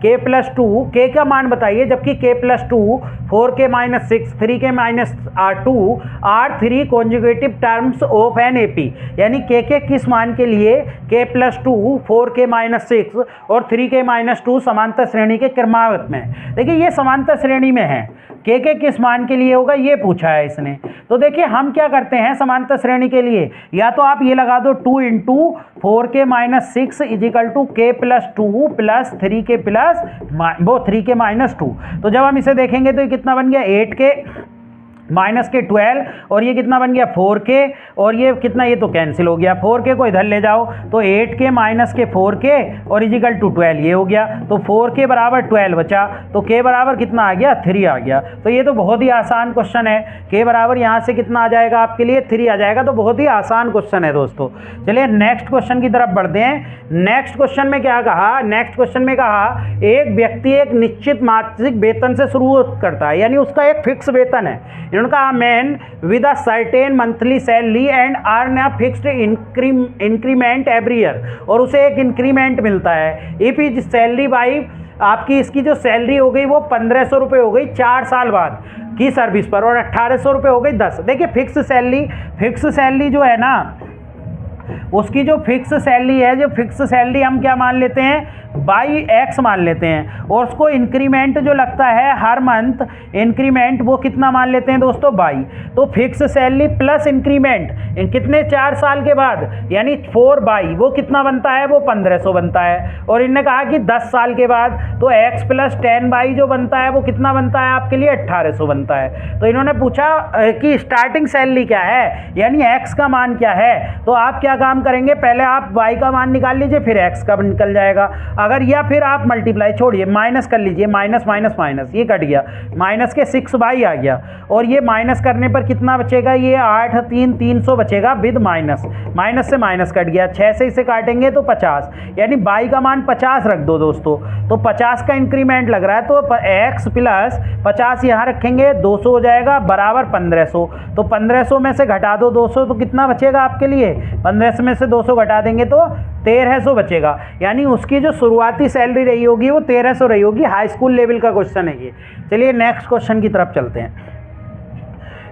+ 2, k का मान बताइए, जबकि k + 2 4k - 6 3k - 2 are 3 conjugative terms of an AP, यानी k के किस मान के लिए k + 2 4k - 6 और 3k - 2 समांतर श्रेणी के क्रमागत में। देखिए ये समांतर श्रेणी में है, के किस मान के लिए होगा ये पूछा है इसने। तो देखिए हम क्या करते हैं समांतर श्रेणी के लिए, या तो आप ये लगा दो 2 into 4k minus 6 equal to k plus 2 plus 3k plus 3k minus 2। तो जब हम इसे देखेंगे तो ये कितना बन गया 8k माइनस के 12 और ये कितना बन गया 4k और ये कितना, ये तो कैंसिल हो गया, 4k को इधर ले जाओ तो 8k माइनस के 4k और इजिकल टू 12 ये हो गया। तो 4k बराबर 12 बचा, तो k बराबर कितना आ गया 3 आ गया। तो ये तो बहुत ही आसान क्वेश्चन है, k बराबर यहाँ से कितना आ जाएगा आपके लिए 3 आ जाएगा। तो बहुत ही आसान क्वेश्चन है दोस्तों। चलिए नेक्स्ट क्वेश्चन की तरफ बढ़ते हैं। नेक्स्ट क्वेश्चन में क्या कहा, नेक्स्ट क्वेश्चन में कहा एक व्यक्ति एक निश्चित मासिक वेतन से शुरू करता है, यानी उसका एक फिक्स वेतन है। इन्होंने कहा man with a certain monthly salary and earn a fixed increment every year, और उसे एक इंक्रीमेंट मिलता है। इफ इज सैलरी बाई, आपकी इसकी जो सैलरी हो गई वो 1500 रुपये हो गई 4 साल बाद की सर्विस पर, और 1800 रुपये हो गई 10। देखिए फिक्स सैलरी जो है ना, उसकी जो फिक्स सैलरी है, जो फिक्स सैलरी हम क्या मान लेते हैं बाई एक्स मान लेते हैं, और उसको इंक्रीमेंट जो लगता है हर मंथ इंक्रीमेंट वो कितना मान लेते हैं दोस्तों बाई। तो फिक्स सैलरी प्लस इंक्रीमेंट कितने 4 साल के बाद, यानी 4 बाई वो कितना बनता है वो 1500 बनता है। और इन्होंने कहा कि 10 साल के बाद तो एक्स प्लस 10 बाई जो बनता है वो कितना बनता है आपके लिए 1800 बनता है। तो इन्होंने पूछा कि स्टार्टिंग सैलरी क्या है, यानी एक्स का मान क्या है। तो आप क्या काम करेंगे, पहले आप वाई का मान निकाल लीजिए फिर एक्स का निकल जाएगा। अगर या फिर आप मल्टीप्लाई छोड़िए माइनस कर लीजिए, माइनस माइनस माइनस ये कट गया, माइनस के 6 बाई आ गया, और ये माइनस करने पर कितना बचेगा, ये 8 3 300 बचेगा विद माइनस, माइनस से माइनस कट गया, 6 से इसे काटेंगे तो 50, यानी बाई का मान 50 रख दो दोस्तों। तो 50 का इंक्रीमेंट लग रहा है, तो एक्स प्लस 50 यहाँ रखेंगे 200 हो जाएगा बराबर 1500। तो 1500 में से घटा दो 200 तो कितना बचेगा आपके लिए, 1500 में से 200 घटा देंगे तो 1300 बचेगा, यानी उसकी जो शुरुआती सैलरी रही होगी वो 1300 रही होगी। हाई स्कूल लेवल का क्वेश्चन है ये। चलिए नेक्स्ट क्वेश्चन की तरफ चलते हैं।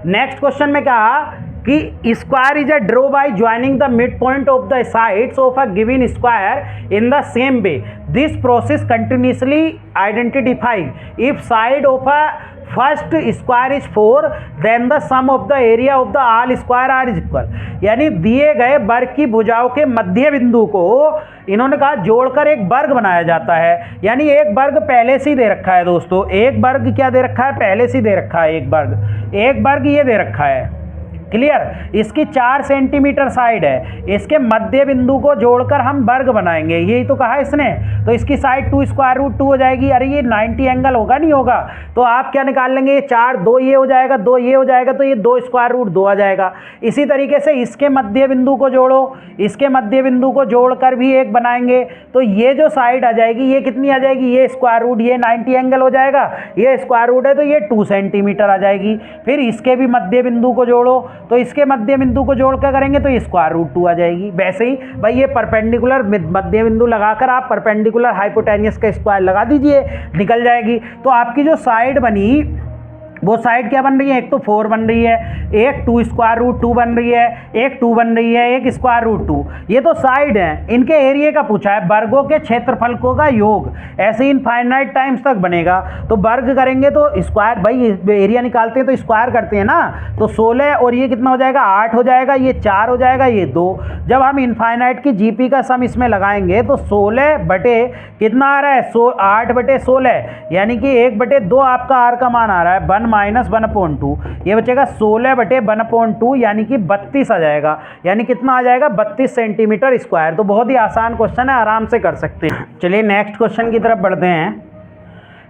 नेक्स्ट क्वेश्चन में कहा कि square is a draw by joining the mid point of the sides of a given square in the same way. This process continuously identify if side of a first square is 4 then the sum of the area of the all square are is equal. यानी दिए गए वर्ग की भुजाओं के मध्य बिंदु को इन्होंने कहा जोड़कर एक वर्ग बनाया जाता है। यानी एक वर्ग पहले से ही दे रखा है दोस्तों, एक वर्ग क्या दे रखा है पहले से ही दे रखा है, एक वर्ग ये दे रखा है, क्लियर। इसकी 4 सेंटीमीटर साइड है, इसके मध्य बिंदु को जोड़कर हम वर्ग बनाएंगे, यही तो कहा इसने। तो इसकी साइड 2 स्क्वायर रूट 2 हो जाएगी। अरे ये 90 एंगल होगा नहीं होगा, तो आप क्या निकाल लेंगे, ये 4 2 ये हो जाएगा, 2 ये हो जाएगा, तो ये 2 स्क्वायर रूट 2 आ जाएगा। इसी तरीके से इसके मध्य बिंदु को जोड़ो, इसके मध्य बिंदु को जोड़कर भी एक बनाएंगे, तो ये जो साइड आ जाएगी ये कितनी आ जाएगी, ये स्क्वायर रूट, ये 90 एंगल हो जाएगा, ये स्क्वायर रूट है तो ये 2 सेंटीमीटर आ जाएगी। फिर इसके भी मध्य बिंदु को जोड़ो, तो इसके मध्य बिंदु को जोड़ कर करेंगे तो ये स्क्वायर रूट 2 आ जाएगी। वैसे ही भाई ये परपेंडिकुलर मध्य बिंदु लगाकर आप परपेंडिकुलर हाइपोटेन्यूस का स्क्वायर लगा दीजिए, निकल जाएगी। तो आपकी जो साइड बनी वो साइड क्या बन रही है, एक तो 4 बन रही है, एक 2 स्क्वायर रूट 2 बन रही है, एक 2 बन रही है, एक स्क्वायर रूट 2। ये तो साइड है, इनके एरिया का पूछा है, वर्गों के क्षेत्रफलकों का योग ऐसे इनफाइनाइट टाइम्स तक बनेगा। तो वर्ग करेंगे तो स्क्वायर, भाई एरिया निकालते हैं तो स्क्वायर करते हैं ना, तो 16 और ये कितना हो जाएगा 8 हो जाएगा, ये 4 हो जाएगा, ये 2। जब हम इनफाइनाइट की जीपी का सम इसमें लगाएंगे तो 16 बटे कितना आ रहा है 8 बटे 16, यानी कि 1 बटे 2 आपका आर का मान आ रहा है 1 माइनस 1/2, ये बचेगा 16 बटे 1/2, यानी कि 32 आ जाएगा। यानी कितना आ जाएगा 32 सेंटीमीटर स्क्वायर। तो बहुत ही आसान क्वेश्चन है, आराम से कर सकते हैं। चलिए नेक्स्ट क्वेश्चन की तरफ बढ़ते हैं।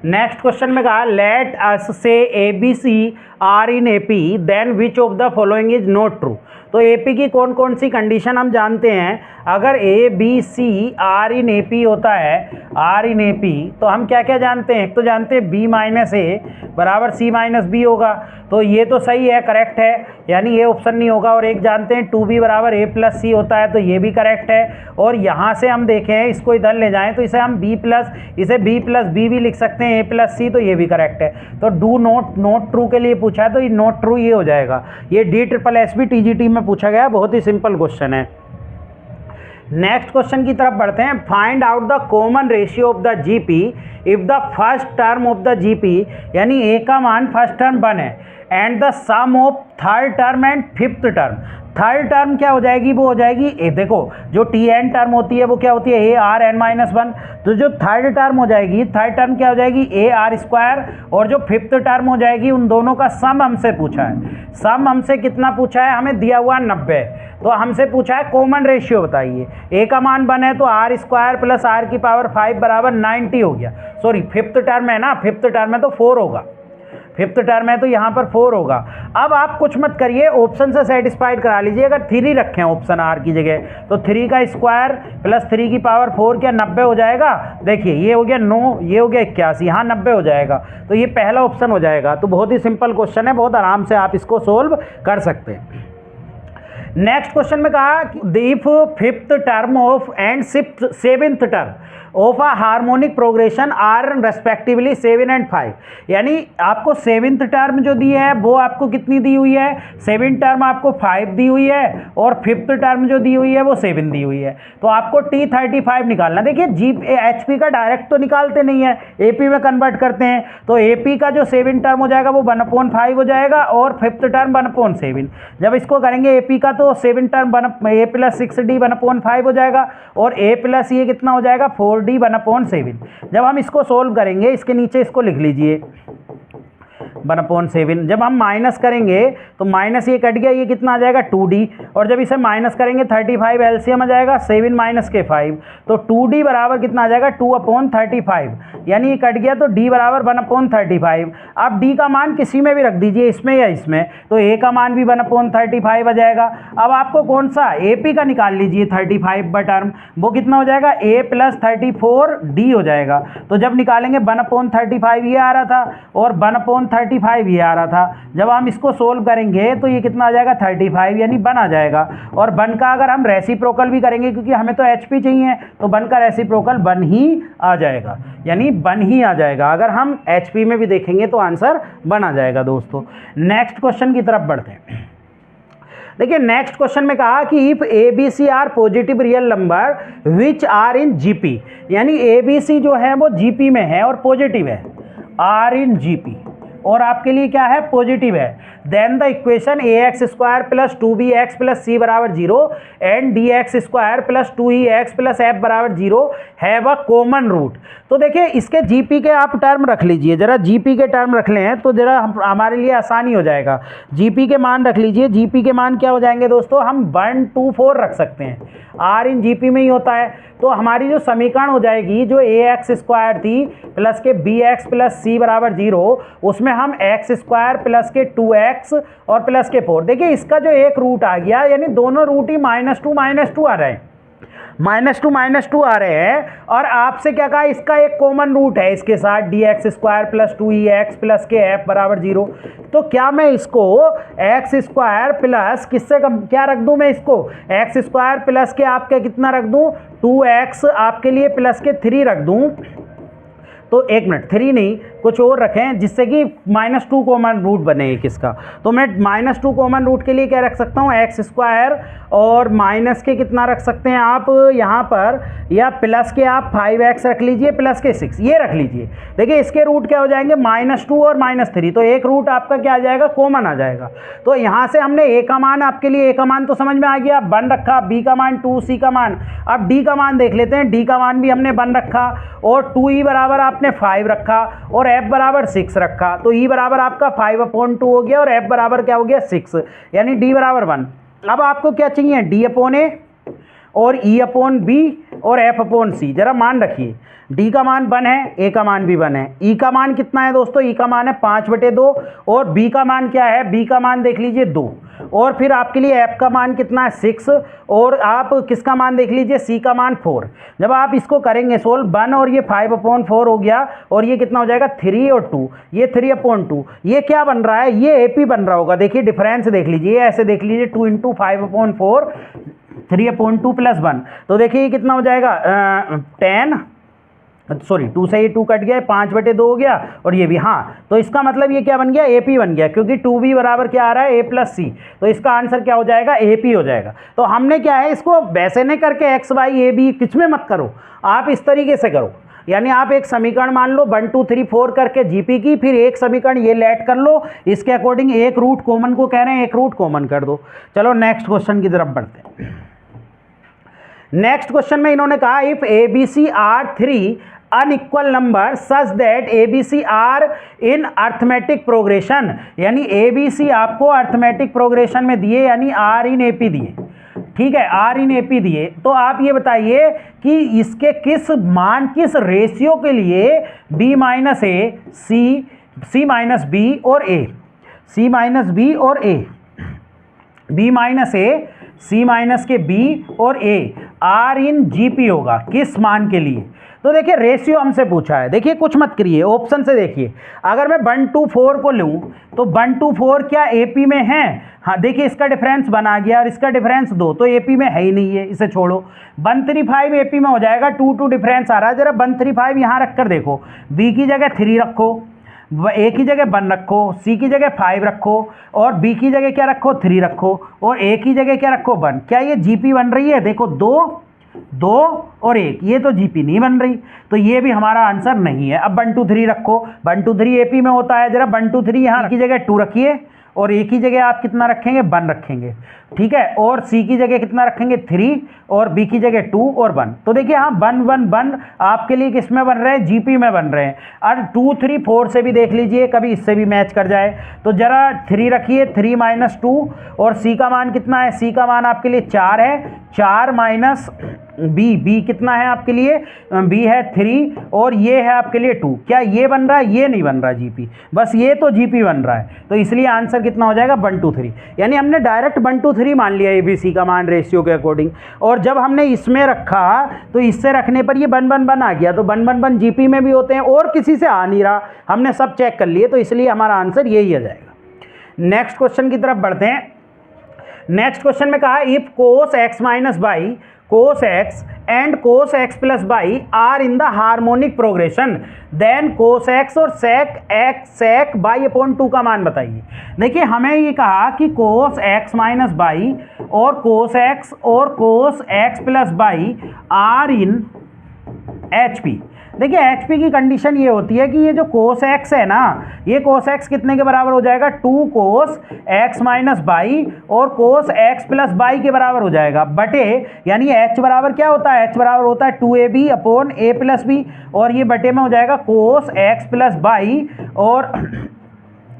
नेक्स्ट क्वेश्चन में कहा लेट अस से ABC are in AP then which of the following is not true. तो AP की कौन कौन सी कंडीशन हम जानते हैं। अगर ABC आर इन AP होता है, आर इन AP, तो हम क्या क्या जानते हैं, एक तो जानते हैं B माइनस A बराबर C माइनस B होगा, तो ये तो सही है, करेक्ट है, यानी ये ऑप्शन नहीं होगा। और एक जानते हैं 2B बराबर A प्लस C होता है, तो ये भी करेक्ट है। और यहाँ से हम देखें, इसको इधर ले जाएं तो इसे हम B प्लस B भी लिख सकते हैं, A प्लस C, तो ये भी करेक्ट है। तो डू नॉट ट्रू के लिए पूछा है, तो ये नॉट ट्रू ये हो जाएगा। ये DSSS TGT में पूछा गया, बहुत ही सिंपल क्वेश्चन है। नेक्स्ट क्वेश्चन की तरफ बढ़ते हैं। Find out the common ratio of the GP if the first term of the GP, यानी ए का मान फर्स्ट टर्म 1 है, and the sum of third term and fifth term. Third term क्या हो जाएगी, वो हो जाएगी ए, देखो जो टी एन टर्म होती है वो क्या होती है ए आर एन माइनस 1, तो जो थर्ड टर्म हो जाएगी, थर्ड टर्म क्या हो जाएगी ए आर स्क्वायर, और जो फिफ्थ टर्म हो जाएगी उन दोनों का सम हमसे पूछा है। सम हमसे कितना पूछा है, हमें दिया हुआ 90, तो हमसे पूछा है कॉमन रेशियो बताइए। ए का मान 1 है तो आर स्क्वायर प्लस आर की पावर 5 बराबर 90 हो गया। सॉरी फिफ्थ टर्म है ना, फिफ्थ टर्म है तो 4 होगा, फिफ्थ टर्म है तो यहाँ पर 4 होगा। अब आप कुछ मत करिए, ऑप्शन से सेटिस्फाइड करा लीजिए। अगर 3 रखें ऑप्शन आर की जगह तो 3 का स्क्वायर प्लस 3 की पावर 4 क्या 90 हो जाएगा। देखिए ये हो गया 9, ये हो गया 81, यहाँ 90 हो जाएगा, तो ये पहला ऑप्शन हो जाएगा। तो बहुत ही सिंपल क्वेश्चन है, बहुत आराम से आप इसको सोल्व कर सकते हैं। नेक्स्ट क्वेश्चन में कहा if fifth term of and seventh term of a harmonic progression are respectively 7 and 5, यानी आपको सेवेंथ टर्म जो दी है वो आपको कितनी दी हुई है, सेवेंथ टर्म आपको 5 दी हुई है, और फिफ्थ टर्म जो दी हुई है वो 7 दी हुई है। तो आपको T35 निकालना। देखिए जी HP का डायरेक्ट तो निकालते नहीं है, AP में कन्वर्ट करते हैं। तो AP का जो सेवेंथ टर्म हो जाएगा वो 1/5 हो जाएगा, और फिफ्थ टर्म 1/7। जब इसको करेंगे AP का तो seventh term A plus 6D 1/5 हो जाएगा, और A प्लस ये कितना हो जाएगा 4D 1/7। जब हम इसको सोल्व करेंगे, इसके नीचे इसको लिख लीजिए 1/7। जब हम माइनस करेंगे तो माइनस ये कट गया, ये कितना आ जाएगा 2D, और जब इसे माइनस करेंगे 35 एलसीएम आ जाएगा 7 माइनस के 5, तो 2D बराबर कितना आ जाएगा 2/35, यानी ये कट गया तो D बराबर 1/35। अब D का मान किसी में भी रख दीजिए, इसमें या इसमें, तो A का मान भी 1/35 आ जाएगा। अब आपको कौन सा AP का निकाल लीजिए 35 टर्म, वो कितना हो जाएगा A प्लस 34D हो जाएगा। तो जब निकालेंगे 1/35 ये आ रहा था, और 1/35 ये आ रहा था। जब हम इसको सोल्व करेंगे तो ये कितना आ जाएगा 35, यानी 1 आ जाएगा। और 1 का अगर हम रेसिप्रोकल भी करेंगे, क्योंकि हमें तो HP चाहिए, तो 1 का रेसिप्रोकल 1 ही आ जाएगा, यानी 1 ही आ जाएगा। अगर हम HP में भी देखेंगे तो आंसर 1 आ जाएगा दोस्तों। नेक्स्ट क्वेश्चन की तरफ बढ़ते हैं। देखिए नेक्स्ट क्वेश्चन में कहा कि if ABC are positive real number which are in GP, यानी ABC जो है वो GP में है और पॉजिटिव है, आर इन GP, और आपके लिए क्या है पॉजिटिव है, then the equation ax square plus 2bx plus c बराबर 0 and dx square plus 2ex plus f बराबर 0 हैव अ कॉमन रूट। तो देखिए इसके GP के आप टर्म रख लीजिए, जरा GP के टर्म रख लें तो जरा हमारे लिए आसानी हो जाएगा। GP के मान रख लीजिए, GP के मान क्या हो जाएंगे दोस्तों, हम 1 2 4 रख सकते हैं, R इन GP में ही होता है। तो हमारी जो समीकरण हो जाएगी, जो ax स्क्वायर थी प्लस के bx प्लस c बराबर 0, उसमें हम x स्क्वायर प्लस के 2x और प्लस के 4, देखिए इसका जो एक रूट आ गया, यानी दोनों रूट ही -2 आ रहे हैं, -2 आ रहे हैं। और आपसे क्या कहा, इसका एक कॉमन रूट है इसके साथ dx square plus 2ex plus के f बराबर 0। तो क्या मैं इसको x स्क्वायर प्लस किससे कम क्या रख दूं, मैं इसको x स्क्वायर प्लस के आपके कितना रख दूं 2x, आपके लिए प्लस के 3 रख दूं। तो एक मिनट, 3 नहीं कुछ और रखें जिससे कि -2 कॉमन रूट बने एक इसका। तो मैं -2 कॉमन रूट के लिए क्या रख सकता हूँ, एक्स स्क्वायर, और माइनस के कितना रख सकते हैं आप यहाँ पर, या प्लस के आप 5x रख लीजिए प्लस के 6 ये रख लीजिए। देखिए इसके रूट क्या हो जाएंगे -2 और -3, तो एक रूट आपका क्या आ जाएगा कॉमन आ जाएगा। तो यहाँ से हमने a का मान, आपके लिए a का मान तो समझ में आ गया 1 रखा, b का मान 2, c का मान, अब d का मान देख लेते हैं। d का मान भी हमने 1 रखा, और 2e बराबर आपने 5 रखा, और f बराबर 6 रखा। तो e बराबर आपका 5/2 हो गया, और f बराबर क्या हो गया 6, यानी d बराबर 1। अब आपको क्या चाहिए d/a और e/b और f/c। जरा मान रखिए, d का मान 1 है, a का मान भी 1 है, e का मान कितना है दोस्तों, e का मान है 5/2, और b का मान क्या है, b का मान देख लीजिए 2, और फिर आपके लिए f का मान कितना है 6, और आप किसका मान देख लीजिए c का मान 4। जब आप इसको करेंगे सोल्व 1 और ये 5/4 हो गया, और ये कितना हो जाएगा 3 और 2, ये 3/2, ये क्या बन रहा है, ये AP बन रहा होगा। देखिए डिफरेंस देख लीजिए, ऐसे देख लीजिए 2 × 5/4 3/2 + 1, तो देखिए ये कितना हो जाएगा 10 सॉरी 2 से ये 2 कट गया, 5/2 हो गया, और ये भी। हाँ, तो इसका मतलब ये क्या बन गया, AP बन गया, क्योंकि 2B बराबर क्या आ रहा है, A + C। तो इसका आंसर क्या हो जाएगा, AP हो जाएगा। तो हमने क्या है, इसको वैसे नहीं करके x y a b किच में मत करो, आप इस तरीके से करो। यानी आप एक समीकरण मान लो 1 2 3 4 करके GP की, फिर एक समीकरण ये लेट कर लो, इसके अकॉर्डिंग एक रूट कॉमन को कह रहे हैं, एक रूट कॉमन कर दो। चलो नेक्स्ट क्वेश्चन की तरफ बढ़ते हैं। नेक्स्ट क्वेश्चन में इन्होंने कहा if ABC are 3 unequal number such that ABC are in arithmetic progression, यानी ABC आपको अर्थमेटिक प्रोग्रेशन में दिए, यानी R इन AP दिए, ठीक है, R इन AP दिए। तो आप ये बताइए कि इसके किस मान, किस रेशियो के लिए B - A, C - B और A, C - B और A, B - A, C - के B और A R इन GP होगा, किस मान के लिए। तो देखिए रेशियो हमसे पूछा है, देखिए कुछ मत करिए, ऑप्शन से देखिए। अगर मैं 1 2 4 को लूँ तो 1 2 4 क्या AP में है, हाँ देखिए इसका डिफरेंस 1 आ गया और इसका डिफरेंस 2, तो AP में है ही नहीं है, इसे छोड़ो। 1 3 5 AP में हो जाएगा, 2 2 डिफरेंस आ रहा है, जरा 1 3 5 यहाँ रख कर देखो, B की जगह 3 रखो, A की जगह 1 रखो, C की जगह 5 रखो, और B की जगह क्या रखो, 3 रखो, और A की जगह क्या रखो, 1। क्या ये GP बन रही है, देखो 2 2 और 1, ये तो GP नहीं बन रही, तो ये भी हमारा आंसर नहीं है। अब 1 2 3 रखो, 1 2 3 AP में होता है, जरा 1 2 3 यहाँ की जगह 2 रखिए, और A की जगह आप कितना रखेंगे, 1 रखेंगे, ठीक है, और C की जगह कितना रखेंगे, 3, और B की जगह 2 और 1। तो देखिए हाँ 1 1 1 आपके लिए किस में बन रहे हैं, GP में बन रहे हैं। और 2 3 4 से भी देख लीजिए, कभी इससे भी मैच कर जाए। तो जरा 3 रखिए, 3 - 2, और C का मान कितना है, C का मान आपके लिए 4 है, 4 माइनस B कितना है आपके लिए, B है 3, और ये है आपके लिए 2। क्या ये बन रहा है, ये नहीं बन रहा GP, बस ये तो GP बन रहा है, तो इसलिए आंसर कितना हो जाएगा, 1 2 3। यानी हमने डायरेक्ट 1 2 3 मान लिया ABC का मान रेशियो के अकॉर्डिंग, और जब हमने इसमें रखा तो इससे रखने पर ये 1 1 1 आ गया, तो 1 1 1 GP में भी होते हैं, और किसी से आ नहीं रहा, हमने सब चेक कर लिए, तो इसलिए हमारा आंसर यही आ जाएगा। नेक्स्ट क्वेश्चन की तरफ बढ़ते हैं। नेक्स्ट क्वेश्चन में कहा if cos x - y, cos x and cos x plus y are in the harmonic progression, then cos x और sec y/2 का मान बताइए। देखिए हमें ये कहा कि cos x - y और cos x और cos x plus y are in HP। देखिए HP की कंडीशन ये होती है कि ये जो cos x है ना, ये cos x कितने के बराबर हो जाएगा, 2 cos x - y और cos x plus y के बराबर हो जाएगा, बटे, यानी h बराबर क्या होता है, h बराबर होता है 2ab/a + b, और ये बटे में हो जाएगा cos x plus y, और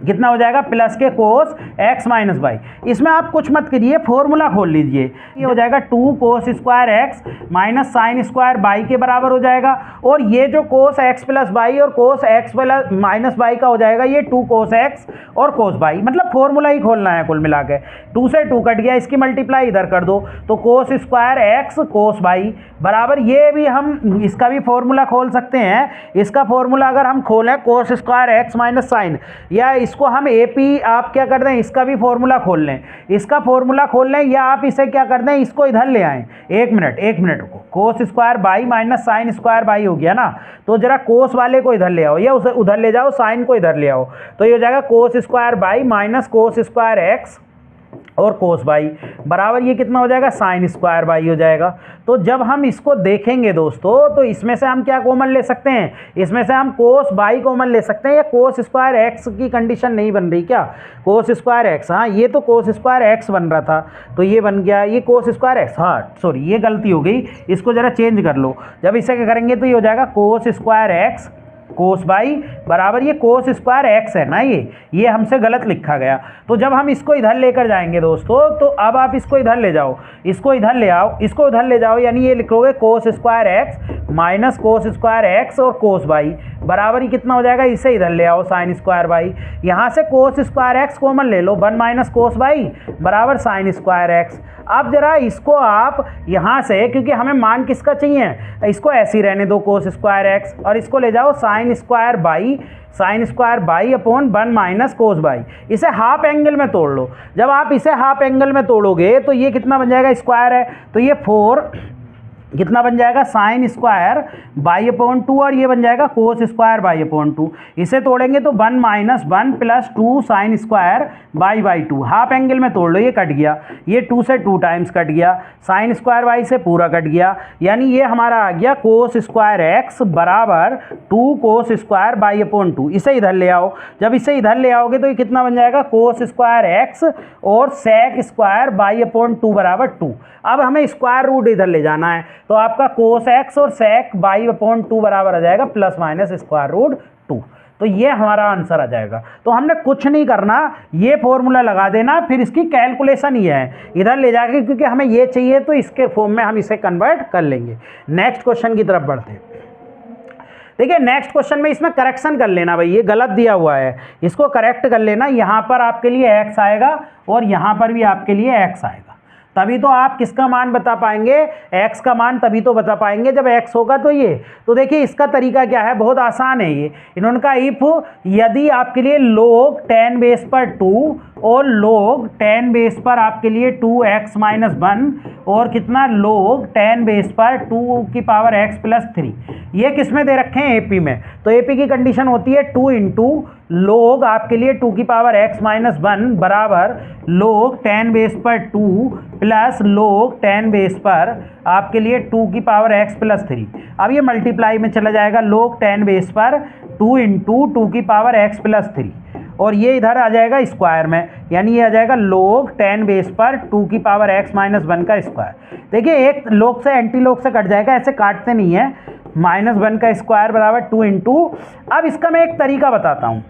कितना हो जाएगा, प्लस के cos x - y। इसमें आप कुछ मत करिए, फॉर्मूला खोल लीजिए, ये हो जाएगा 2 cos square x minus sine square y के बराबर हो जाएगा, और ये जो cos x प्लस y और cos x माइनस y का हो जाएगा ये 2 cos x और cos y, मतलब फॉर्मूला ही खोलना है कुल मिला के। 2 से 2 कट गया, इसकी मल्टीप्लाई इधर कर दो, तो cos square x cos y बराबर, ये भी हम इसका भी फॉर्मूला खोल सकते हैं। इसका फॉर्मूला अगर हम खोलें cos square x minus sine, या इसको हम AP आप क्या कर दें, इसका भी फॉर्मूला खोल लें, इसका फॉर्मूला खोल लें, या आप इसे क्या कर दें, इसको इधर ले आएँ। एक मिनट को, cos square by minus sine square by हो गया ना, तो जरा cos वाले को इधर ले आओ, या उसे उधर ले जाओ, साइन को इधर ले आओ, तो ये हो जाएगा cos square by minus cos square x और cos y बराबर ये कितना हो जाएगा, साइन स्क्वायर y हो जाएगा। तो जब हम इसको देखेंगे दोस्तों, तो इसमें से हम क्या कॉमन ले सकते हैं, इसमें से हम cos y कॉमन ले सकते हैं, या cos स्क्वायर x की कंडीशन नहीं बन रही क्या, cos स्क्वायर x, हाँ ये तो cos स्क्वायर x बन रहा था, तो ये बन गया ये cos स्क्वायर x, हाँ सॉरी ये गलती हो गई, इसको ज़रा चेंज कर लो। जब इसे क्या करेंगे तो ये हो जाएगा cos square x cos y बराबर ये cos स्क्वायर x है ना, ये हमसे गलत लिखा गया। तो जब हम इसको इधर लेकर जाएंगे दोस्तों, तो अब आप इसको इधर ले जाओ, इसको इधर ले आओ, इसको इधर ले जाओ, यानी ये लिखोगे cos square x minus cos square x और cos y बराबर ही कितना हो जाएगा, इसे इधर ले आओ, साइन स्क्वायर y, यहाँ से cos स्क्वायर x कॉमन ले लो, 1 माइनस cos y बराबर साइन स्क्वायर x। अब जरा इसको आप यहाँ से, क्योंकि हमें मान किसका चाहिए, इसको ऐसे ही रहने दो cos स्क्वायर x, और इसको ले जाओ sine square by upon 1 minus cos by, इसे हाफ एंगल में तोड़ लो। जब आप इसे हाफ एंगल में तोड़ोगे तो ये कितना बन जाएगा, स्क्वायर है, तो ये 4 कितना बन जाएगा साइन स्क्वायर बाई अपॉन 2 और ये बन जाएगा कोस स्क्वायर बाई अपॉन 2। इसे तोड़ेंगे तो 1 - 1 + 2 sine square by 2। Half angle में तोड़ लो, ये कट गया, ये 2 से 2 टाइम्स कट गया, साइन स्क्वायर बाई से पूरा कट गया, यानी ये हमारा आ गया कोस स्क्वायर एक्स बराबर 2 कोस स्क्वायर बाई अपॉन 2। इसे इधर ले आओ, जब इसे इधर ले आओगे तो ये कितना बन जाएगा कोस स्क्वायर एक्स और सेक स्क्वायर बाई अपॉन 2 बराबर 2। अब हमें स्क्वायर रूट इधर ले जाना है, तो आपका कोस एक्स और सेक बाई अपॉन 2 बराबर आ जाएगा ± स्क्वायर रूट 2। तो ये हमारा आंसर आ जाएगा। तो हमने कुछ नहीं करना, ये फॉर्मूला लगा देना, फिर इसकी कैलकुलेशन ही है इधर ले जाके, क्योंकि हमें ये चाहिए तो इसके फॉर्म में हम इसे कन्वर्ट कर लेंगे। नेक्स्ट क्वेश्चन की तरफ बढ़ते हैं। देखिए नेक्स्ट क्वेश्चन में इसमें करेक्शन कर लेना भाई, ये गलत दिया हुआ है, इसको करेक्ट कर लेना। यहाँ पर आपके लिए x आएगा और यहाँ पर भी आपके लिए x आएगा, तभी तो आप किसका मान बता पाएंगे, x का मान तभी तो बता पाएंगे जब x होगा तो ये। तो देखिए इसका तरीका क्या है, बहुत आसान है ये। इन्होंने कहा इफ यदि आपके लिए log 10 बेस पर 2 और log 10 बेस पर आपके लिए 2x - 1 और कितना log 10 बेस पर 2 की पावर x + 3, ये किस में दे रखे हैं AP में। तो AP की कंडीशन होती है 2 × log आपके लिए 2 की पावर x - 1 बराबर log 10 बेस पर 2 प्लस log 10 बेस पर आपके लिए 2 की पावर x + 3। अब ये मल्टीप्लाई में चला जाएगा, log 10 बेस पर 2 × 2 की पावर x + 3 और ये इधर आ जाएगा स्क्वायर में, यानी ये आ जाएगा log 10 बेस पर 2 की पावर x - 1 का स्क्वायर। देखिए एक log से एंटी log से कट जाएगा, ऐसे काटते नहीं है। -1 का स्क्वायर बराबर 2 × अब इसका मैं एक तरीका बताता हूँ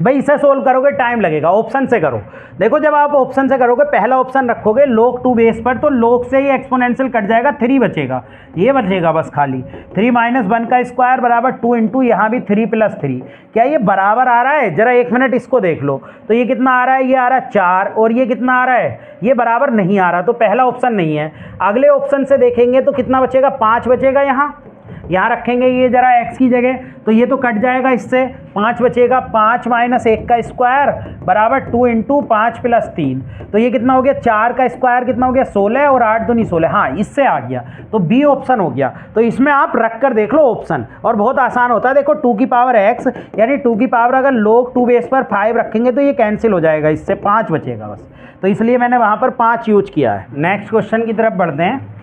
भाई, इसे सोल्व करोगे टाइम लगेगा, ऑप्शन से करो। देखो जब आप ऑप्शन से करोगे, पहला ऑप्शन रखोगे log 2 बेस पर, तो log से ही एक्सपोनेंशियल कट जाएगा, 3 बचेगा, ये बचेगा बस खाली। 3 - 1 का स्क्वायर बराबर 2 × यहाँ भी 3 + 3। क्या ये बराबर आ रहा है, जरा एक मिनट इसको देख लो। तो ये कितना आ रहा है, ये आ रहा है 4 और ये कितना आ रहा है, ये बराबर नहीं आ रहा, तो पहला ऑप्शन नहीं है। अगले ऑप्शन से देखेंगे तो कितना बचेगा, 5 बचेगा, यहाँ रखेंगे ये जरा x की जगह, तो ये तो कट जाएगा, इससे 5 बचेगा। 5 - 1 का स्क्वायर बराबर 2 × 5 + 3, तो ये कितना हो गया, 4 का स्क्वायर कितना हो गया 16 और 8 दूनी 16, हाँ इससे आ गया, तो बी ऑप्शन हो गया। तो इसमें आप रख कर देख लो ऑप्शन, और बहुत आसान होता है। देखो 2 की पावर x यानी 2 की पावर अगर log 2 बेस पर 5 रखेंगे तो ये कैंसिल हो जाएगा, इससे 5 बचेगा बस, तो इसलिए मैंने वहाँ पर 5 यूज किया है। नेक्स्ट क्वेश्चन की तरफ बढ़ते हैं।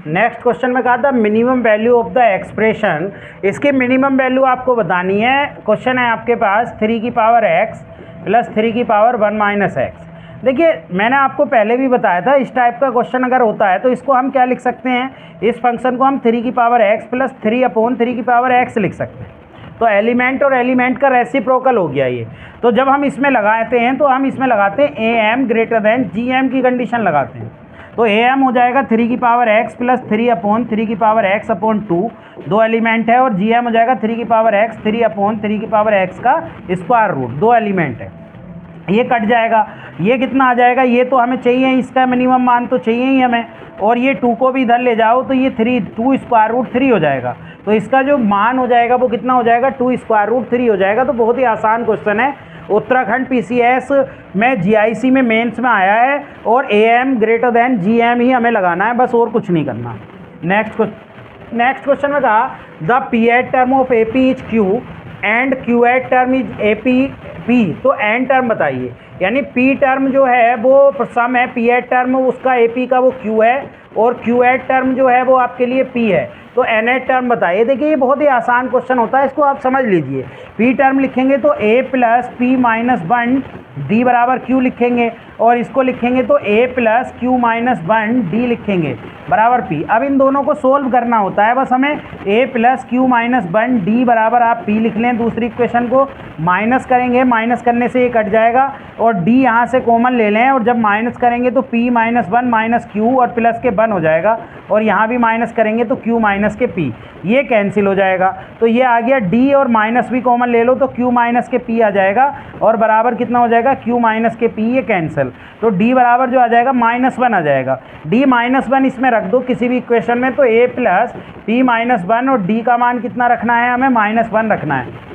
नेक्स्ट क्वेश्चन में कहा था minimum value of the expression, इसकी मिनिमम वैल्यू आपको बतानी है। क्वेश्चन है आपके पास 3 की पावर x + 3 की पावर 1 - x। देखिए मैंने आपको पहले भी बताया था, इस टाइप का क्वेश्चन अगर होता है तो इसको हम क्या लिख सकते हैं, इस फंक्शन को हम 3 की पावर x + 3/3 की पावर x लिख सकते हैं। तो एलिमेंट और एलिमेंट का रेसिप्रोकल हो गया ये। तो जब हम इसमें लगाते हैं तो हम इसमें लगाते हैं am > gm की कंडीशन लगाते हैं। तो am हो जाएगा 3 की पावर x + 3/3 की पावर x/2, 2 एलिमेंट है, और gm हो जाएगा 3 की पावर x 3/3 की पावर x का स्क्वायर रूट, 2 एलिमेंट है। ये कट जाएगा, ये कितना आ जाएगा, ये तो हमें चाहिए, इसका मिनिमम मान तो चाहिए ही हमें, और ये 2 को भी इधर ले जाओ तो ये 2 स्क्वायर रूट 3 हो जाएगा। तो इसका जो मान हो जाएगा वो कितना हो जाएगा, 2 स्क्वायर रूट 3 हो जाएगा। तो बहुत ही आसान क्वेश्चन है, उत्तराखंड PCS में GIC में मेंस में आया है, और am > gm ही हमें लगाना है बस, और कुछ नहीं करना। नेक्स्ट क्वेश्चन में कहा the pth term of AP is q and qth term is AP p। तो n टर्म बताइए, यानी p टर्म जो है वो सम है, pth टर्म उसका AP का वो q है, और qth टर्म जो है वो आपके लिए p है। तो nth टर्म बताइए। देखिए ये बहुत ही आसान क्वेश्चन होता है, इसको आप समझ लीजिए। p टर्म लिखेंगे तो a + p - 1 d बराबर q लिखेंगे, और इसको लिखेंगे तो a + q - 1 d लिखेंगे बराबर p। अब इन दोनों को सोल्व करना होता है बस हमें, a + q - 1 d बराबर आप p लिख लें, दूसरी इक्वेशन को माइनस करेंगे, माइनस करने से ये कट जाएगा, और d यहाँ से कॉमन ले लें, और जब माइनस करेंगे तो p - 1 - q और प्लस के 1 हो जाएगा, और यहाँ भी माइनस करेंगे तो q - के p, ये कैंसिल हो जाएगा। तो ये आ गया d, और माइनस भी कॉमन ले लो तो q - के p आ जाएगा, और बराबर कितना हो जाएगा, q - के p, ये कैंसिल। तो d बराबर जो आ जाएगा -1 आ जाएगा। d -1 इसमें रख दो किसी भी इक्वेशन में, तो a + p - 1 और d का मान कितना रखना है हमें, -1 रखना है।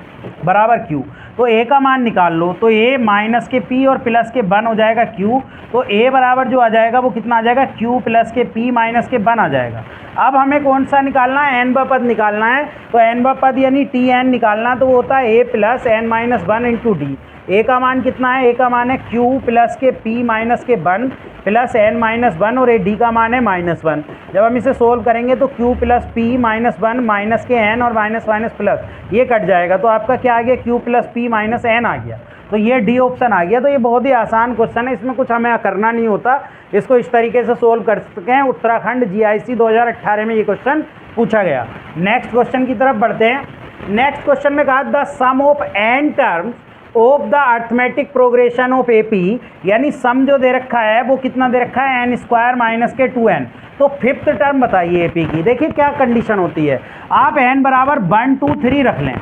बराबर Q। तो A का मान निकाल लो, तो A माइनस के P और प्लस के 1 हो जाएगा Q। तो A बराबर जो आ जाएगा वो कितना आ जाएगा, Q प्लस के P माइनस के 1 आ जाएगा। अब हमें कौन सा निकालना है, n व पद निकालना है। तो n व पद यानी Tn निकालना, तो वो होता है A plus n minus 1 into D. A का मान कितना है, A का मान है Q प्लस के P माइनस के 1 प्लस n माइनस 1 और D का मान है -1। जब हम इसे सोल्व करेंगे तो Q plus P minus 1 minus के n और माइनस माइनस प्लस ये कट जाएगा, तो आपका क्या आ गया, Q plus P minus n आ गया। तो ये डी ऑप्शन आ गया। तो ये बहुत ही आसान क्वेश्चन है, इसमें कुछ हमें करना नहीं होता, इसको इस तरीके से सोल्व कर सकते हैं। उत्तराखंड GIC 2018 में ये क्वेश्चन पूछा गया। नेक्स्ट क्वेश्चन की तरफ बढ़ते हैं। नेक्स्ट क्वेश्चन में कहा the sum of n terms of the arithmetic progression of AP, यानी सम जो दे रखा है वो कितना दे रखा है, n स्क्वायर माइनस के 2n। तो फिफ्थ टर्म बताइए AP की। देखिए क्या कंडीशन होती है, आप n बराबर 1 2 3 रख लें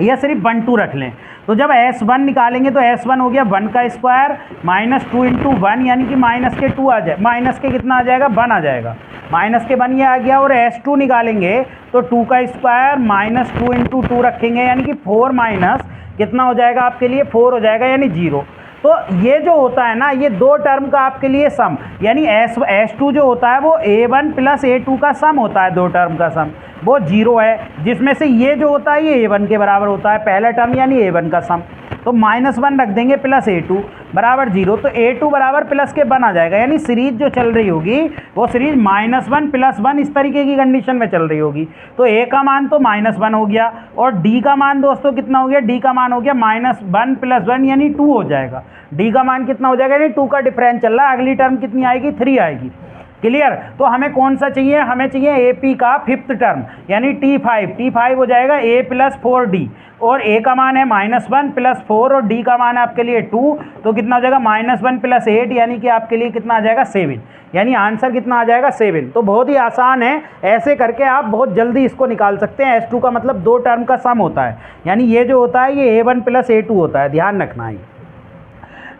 या सिर्फ 1 2 रख लें। तो जब S1 निकालेंगे तो S1 हो गया 1 का स्क्वायर माइनस 2 इंटू 1, यानी कि माइनस के 2 आ जाए, माइनस के कितना आ जाएगा, 1 आ जाएगा, माइनस के 1 ये आ गया। और S2 निकालेंगे तो 2 का स्क्वायर माइनस 2 इंटू 2 रखेंगे, यानी कि 4 माइनस कितना हो जाएगा आपके लिए, 4 हो जाएगा, यानी 0। तो ये जो होता है ना, ये दो टर्म का आपके लिए सम, यानी S2 जो होता है वो A1 प्लस A2 का सम होता है, दो टर्म का सम, वो 0 है, जिसमें से ये जो होता है ये A1 के बराबर होता है, पहला टर्म यानी A1 का सम। तो -1 रख देंगे प्लस A2 बराबर 0, तो A2 बराबर प्लस के 1 आ जाएगा, यानी सीरीज जो चल रही होगी वो सीरीज -1 प्लस 1 इस तरीके की कंडीशन में चल रही होगी। तो A का मान तो -1 हो गया, और D का मान दोस्तों कितना हो गया, D का मान हो गया -1 प्लस 1 यानी 2 हो जाएगा। D का मान कितना हो जाएगा, यानी 2 का डिफरेंस चल रहा है, अगली टर्म कितनी आएगी, 3 आएगी। क्लियर। तो हमें कौन सा चाहिए, हमें चाहिए AP का फिफ्थ टर्म यानी T5 हो जाएगा A प्लस 4D, और A का मान है -1 प्लस 4 और D का मान है आपके लिए 2, तो कितना हो जाएगा -1 प्लस 8, यानी कि आपके लिए कितना आ जाएगा 7, यानी आंसर कितना आ जाएगा 7। तो बहुत ही आसान है, ऐसे करके आप बहुत जल्दी इसको निकाल सकते हैं। S2 का मतलब दो टर्म का सम होता है, यानी ये जो होता है ये A1 प्लस A2 होता है, ध्यान रखना है।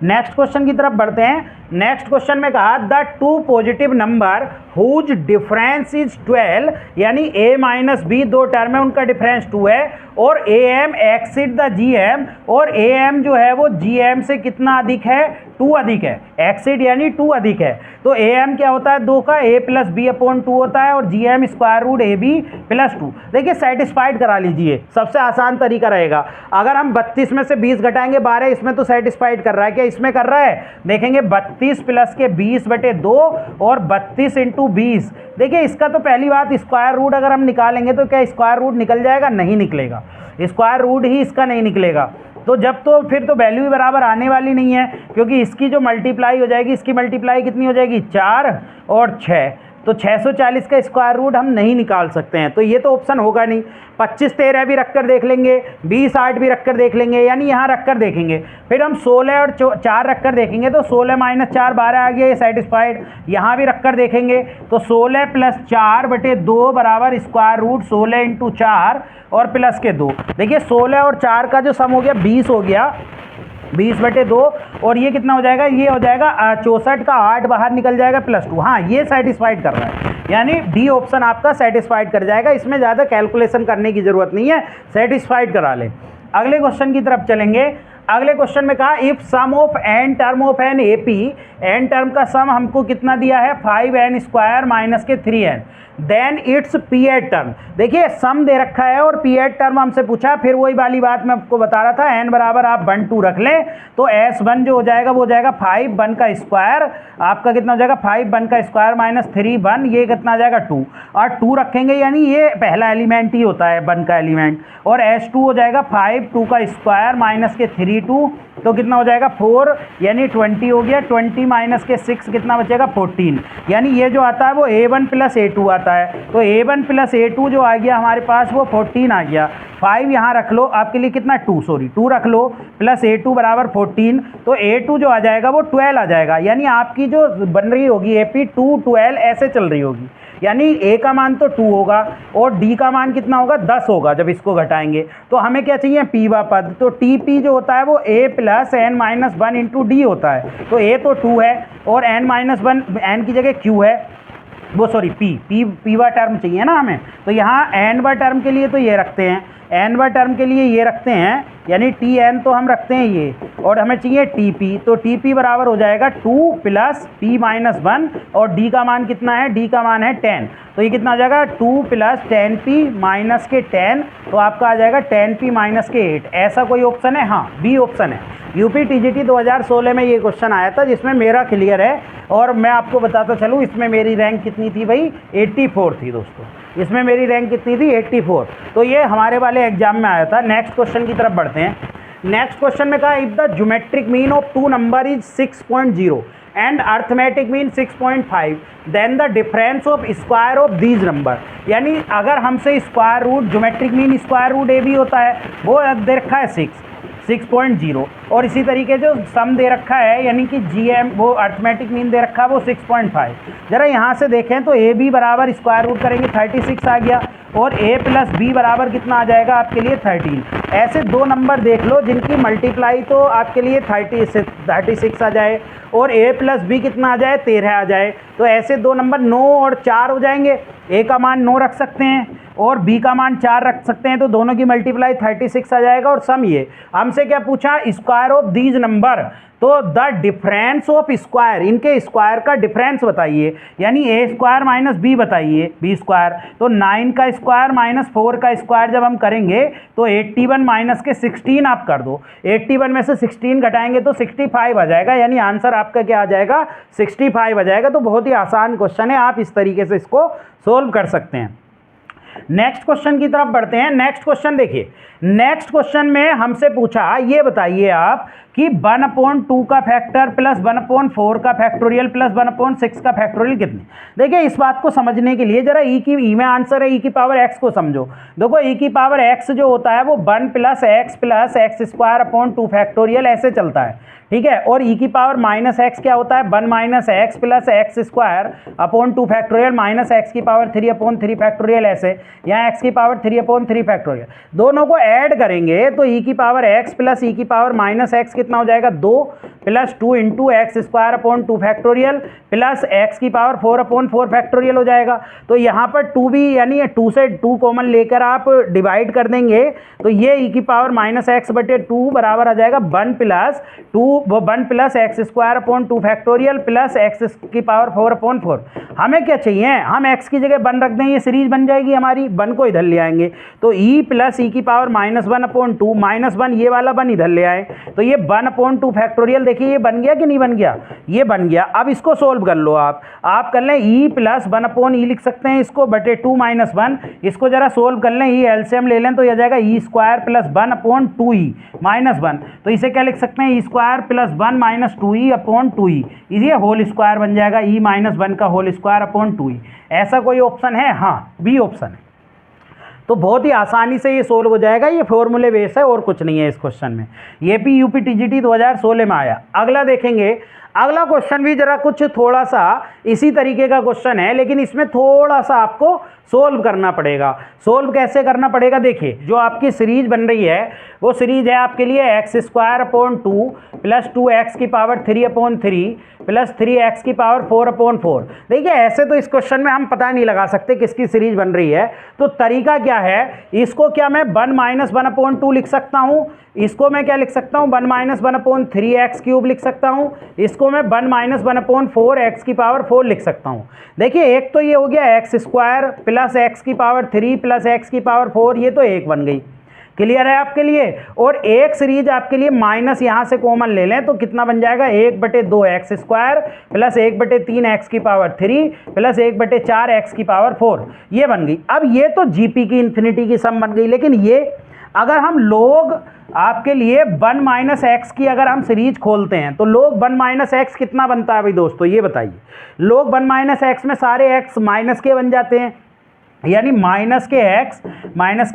नेक्स्ट क्वेश्चन की तरफ बढ़ते हैं। नेक्स्ट क्वेश्चन में कहा the two positive number whose difference is 12, यानी A माइनस B दो टर्म है, उनका डिफरेंस 2 है, और AM एक्सिड द GM, और AM जो है वो GM से कितना अधिक है, 2 अधिक है, एक्सिड यानी 2 अधिक है। तो AM क्या होता है, 2 का A प्लस B अपॉन 2 होता है, और GM square root AB plus 2। देखिए सेटिस्फाइड करा लीजिए, सबसे आसान तरीका रहेगा। अगर हम 32 में से 20 घटाएंगे 12, इसमें तो सेटिस्फाइड कर रहा है, क्या इसमें कर रहा है, देखेंगे 32 प्लस के 20/2 और 32 इंटू 20। देखिए इसका तो पहली बात स्क्वायर रूट अगर हम निकालेंगे तो क्या स्क्वायर रूट निकल जाएगा, नहीं निकलेगा, स्क्वायर रूट ही इसका नहीं निकलेगा। तो जब तो फिर तो वैल्यू भी बराबर आने वाली नहीं है, क्योंकि इसकी जो मल्टीप्लाई हो जाएगी, इसकी मल्टीप्लाई कितनी हो जाएगी, 4 और 6, तो 640 का स्क्वायर रूट हम नहीं निकाल सकते हैं, तो ये तो ऑप्शन होगा नहीं। 25 13 भी रखकर देख लेंगे, 20 8 भी रखकर देख लेंगे, यानी यहाँ रखकर देखेंगे। फिर हम 16 और 4 रखकर देखेंगे, तो 16 माइनस 4 12 आ गया, ये सेटिस्फाइड। यहाँ भी रखकर देखेंगे तो 16 प्लस 4/2 बराबर स्क्वायर रूट 16 इंटू 4 और प्लस के 2। देखिए 16 और 4 का जो सम हो गया 20 हो गया, 20/2, और ये कितना हो जाएगा, ये हो जाएगा 64 का 8 बाहर निकल जाएगा प्लस 2। हाँ ये सेटिस्फाइड कर रहा है, यानी डी ऑप्शन आपका सेटिस्फाइड कर जाएगा, इसमें ज़्यादा कैलकुलेशन करने की ज़रूरत नहीं है, सेटिस्फाइड करा ले। अगले क्वेश्चन की तरफ चलेंगे। अगले क्वेश्चन में कहा if sum of n term of an AP, n term का सम हमको कितना दिया है, 5n स्क्वायर माइनस के 3n, then it's P8 term. देखिए सम दे रखा है और P8 टर्म हमसे पूछा, फिर वही वाली बात मैं आपको बता रहा था, n बराबर आप 1 2 रख लें, तो S1 जो हो जाएगा वो हो जाएगा 5 1 का स्क्वायर, आपका कितना हो जाएगा 5 1 का स्क्वायर माइनस 3 1, ये कितना आ जाएगा 2, और 2 रखेंगे यानी ये पहला एलिमेंट ही होता है 1 का एलिमेंट, और S2 हो जाएगा 5 2 का स्क्वायर माइनस के 3 2, तो कितना हो जाएगा 4, यानी 20 हो गया, 20 माइनस के 6 कितना बचेगा 14, यानी ये जो आता है वो A1 प्लस A2 आता है। तो A1 प्लस A2 जो आ गया हमारे पास वो 14 आ गया, 5 यहाँ रख लो, आपके लिए कितना 2 रख लो, प्लस A2 बराबर 14, तो A2 जो आ जाएगा वो 12 आ जाएगा, यानी आपकी जो बन रही होगी AP 2 12 ऐसे चल रही होगी, यानी A का मान तो 2 होगा और D का मान कितना होगा 10 होगा जब इसको घटाएंगे। तो हमें क्या चाहिए, P वा पद, तो TP जो होता है वो A plus n-1 into D होता है, तो A तो 2 है और n-1 n की जगह Q है, वो सॉरी पी वाई टर्म चाहिए ना हमें, तो यहाँ एन वाई टर्म के लिए तो ये रखते हैं, एन वाई टर्म के लिए ये रखते हैं, यानी टी एन तो हम रखते हैं ये, और हमें चाहिए टी पी, तो टी पी बराबर हो जाएगा 2 प्लस पी माइनस 1, और डी का मान कितना है, डी का मान है 10, तो ये कितना आ जाएगा 2 प्लस 10 पी माइनस के 10, तो आपका आ जाएगा 10 पी माइनस के 8। ऐसा कोई ऑप्शन है? हाँ, बी ऑप्शन है। यूपी टीजीटी 2016 में ये क्वेश्चन आया था, जिसमें मेरा क्लियर है, और मैं आपको बताता चलूँ इसमें मेरी रैंक कितनी थी भाई, 84 थी दोस्तों, इसमें मेरी रैंक कितनी थी, 84। तो ये हमारे वाले एग्जाम में आया था। नेक्स्ट क्वेश्चन की तरफ बढ़ते हैं। नेक्स्ट क्वेश्चन में कहा if the geometric mean of 2 number is 6.0 and arithmetic mean 6.5 then the difference of square of these number, यानी अगर हमसे square root, geometric mean square root ए भी होता है, वो दे रखा है 6.0, और इसी तरीके जो सम दे रखा है यानी कि जीएम, वो अर्थमेटिक मीन दे रखा है वो 6.5। जरा यहाँ से देखें तो ए बी बराबर स्क्वायर रूट करेंगे 36 आ गया, और ए प्लस बी बराबर कितना आ जाएगा आपके लिए 13। ऐसे दो नंबर देख लो जिनकी मल्टीप्लाई तो आपके लिए 36 आ जाए, और ए प्लस बी कितना आ जाए, 13 आ जाए, तो ऐसे दो नंबर 9 और 4 हो जाएंगे। ए का मान 9 रख सकते हैं और बी का मान 4 रख सकते हैं, तो दोनों की मल्टीप्लाई 36 आ जाएगा। और सम ये हमसे क्या पूछा, स्क्वायर ऑफ दीज नंबर, तो द डिफरेंस ऑफ स्क्वायर, इनके स्क्वायर का डिफरेंस बताइए, यानी ए स्क्वायर माइनस बी बताइए, बी स्क्वायर, तो 9 का स्क्वायर माइनस 4 का स्क्वायर जब हम करेंगे तो 81 माइनस के 16 आप कर दो, 81 में से 16 घटाएंगे तो 65 आ जाएगा, यानी आंसर आपका क्या आ जाएगा, 65 आ जाएगा। तो बहुत ही आसान क्वेश्चन है, आप इस तरीके से इसको सोल्व कर सकते हैं। नेक्स्ट क्वेश्चन की तरफ बढ़ते हैं। नेक्स्ट क्वेश्चन देखिए, नेक्स्ट क्वेश्चन में हमसे पूछा ये बताइए आप कि 1/2 का फैक्टर प्लस 1/4 का फैक्टोरियल प्लस 1/6 का फैक्टोरियल कितने। देखिए इस बात को समझने के लिए जरा ई में आंसर है, ई की पावर एक्स को समझो। देखो ई की पावर एक्स जो होता है वो 1 plus x square upon 2 factorial ऐसे चलता है, ठीक है। और ई की पावर माइनस एक्स क्या होता है, 1 minus x plus x square upon 2 factorial minus x की पावर 3 अपॉन 3 फैक्टोरियल, ऐसे यहाँ एक्स की पावर 3 अपॉन 3 फैक्टोरियल। दोनों को ऐड करेंगे तो ई की पावर एक्स प्लस ई की पावर माइनस एक्स कितना हो जाएगा, 2 plus 2 into x square upon 2 factorial plus x की पावर 4 अपॉन 4 फैक्टोरियल हो जाएगा। तो यहाँ पर 2 भी, यानी 2 से 2 कॉमन लेकर आप डिवाइड कर देंगे तो ये ई की पावर माइनस एक्स बटे 2 बराबर आ जाएगा 1 प्लस 2, वो 1 plus x square upon 2 factorial plus x की पावर 4 अपॉन 4। हमें क्या चाहिए, हम एक्स की जगह 1 रख दें, ये सीरीज बन जाएगी हमारी, 1 को इधर ले आएंगे तो ई प्लस ई की पावर -1 अपॉन 2, -1 ये वाला 1 इधर ले आए तो ये 1 अपॉन 2 फैक्टोरियल। देखिए ये बन गया कि नहीं बन गया, ये बन गया। अब इसको सोल्व कर लो आप कर लें ई प्लस 1 अपॉन ई लिख सकते हैं इसको, बटे 2 माइनस 1, इसको जरा सोल्व कर लें, ई एलसीएम ले लें तो यह जाएगा E square plus 1 upon 2ई minus 1, तो इसे क्या लिख सकते हैं, E square plus 1 minus 2ई upon 2ई, ये होल स्क्वायर बन जाएगा, ई माइनस 1 का होल स्क्वायर अपॉन 2ई। ऐसा कोई ऑप्शन है, हाँ बी ऑप्शन है। तो बहुत ही आसानी से ये सोल्व हो जाएगा, ये फॉर्मूले बेस है और कुछ नहीं है इस क्वेश्चन में। ये पी यूपी टीजीटी 2016 में आया। अगला देखेंगे, अगला क्वेश्चन भी जरा कुछ थोड़ा सा इसी तरीके का क्वेश्चन है, लेकिन इसमें थोड़ा सा आपको सोल्व करना पड़ेगा। सोल्व कैसे करना पड़ेगा, देखिए जो आपकी सीरीज बन रही है वो सीरीज है आपके लिए x square upon 2 plus 2x की पावर 3 अपॉन 3 प्लस 3x की पावर 4 अपॉन 4। देखिए ऐसे तो इस क्वेश्चन में हम पता नहीं लगा सकते किसकी सीरीज बन रही है, तो तरीका क्या है, इसको क्या मैं 1 माइनस 1 अपॉन 2 लिख सकता हूँ, इसको मैं क्या लिख सकता हूँ 1 माइनस 1 अपॉन 3x क्यूब लिख सकता हूँ, इसको मैं 1 माइनस 1 अपॉन 4x की पावर 4 लिख सकता हूँ। देखिए एक तो ये हो गया एक्स स्क्वायर प्लस एक्स की पावर 3 प्लस एक्स की पावर 4, ये तो एक बन गई, क्लियर है आपके लिए। और एक सीरीज आपके लिए माइनस यहाँ से कॉमन ले लें तो कितना बन जाएगा, 1/2 एक्स स्क्वायर प्लस 1/3 एक्स की पावर 3 प्लस 1/4 एक्स की पावर 4, ये बन गई। अब ये तो जीपी की इन्फिनिटी की सम बन गई, लेकिन ये अगर हम लोग आपके लिए 1 माइनस एक्स की अगर हम सीरीज खोलते हैं तो लोग 1 माइनस एक्स कितना बनता है भाई दोस्तों, ये बताइए। लोग 1 माइनस एक्स में सारे एक्स माइनस के बन जाते हैं, यानी माइनस के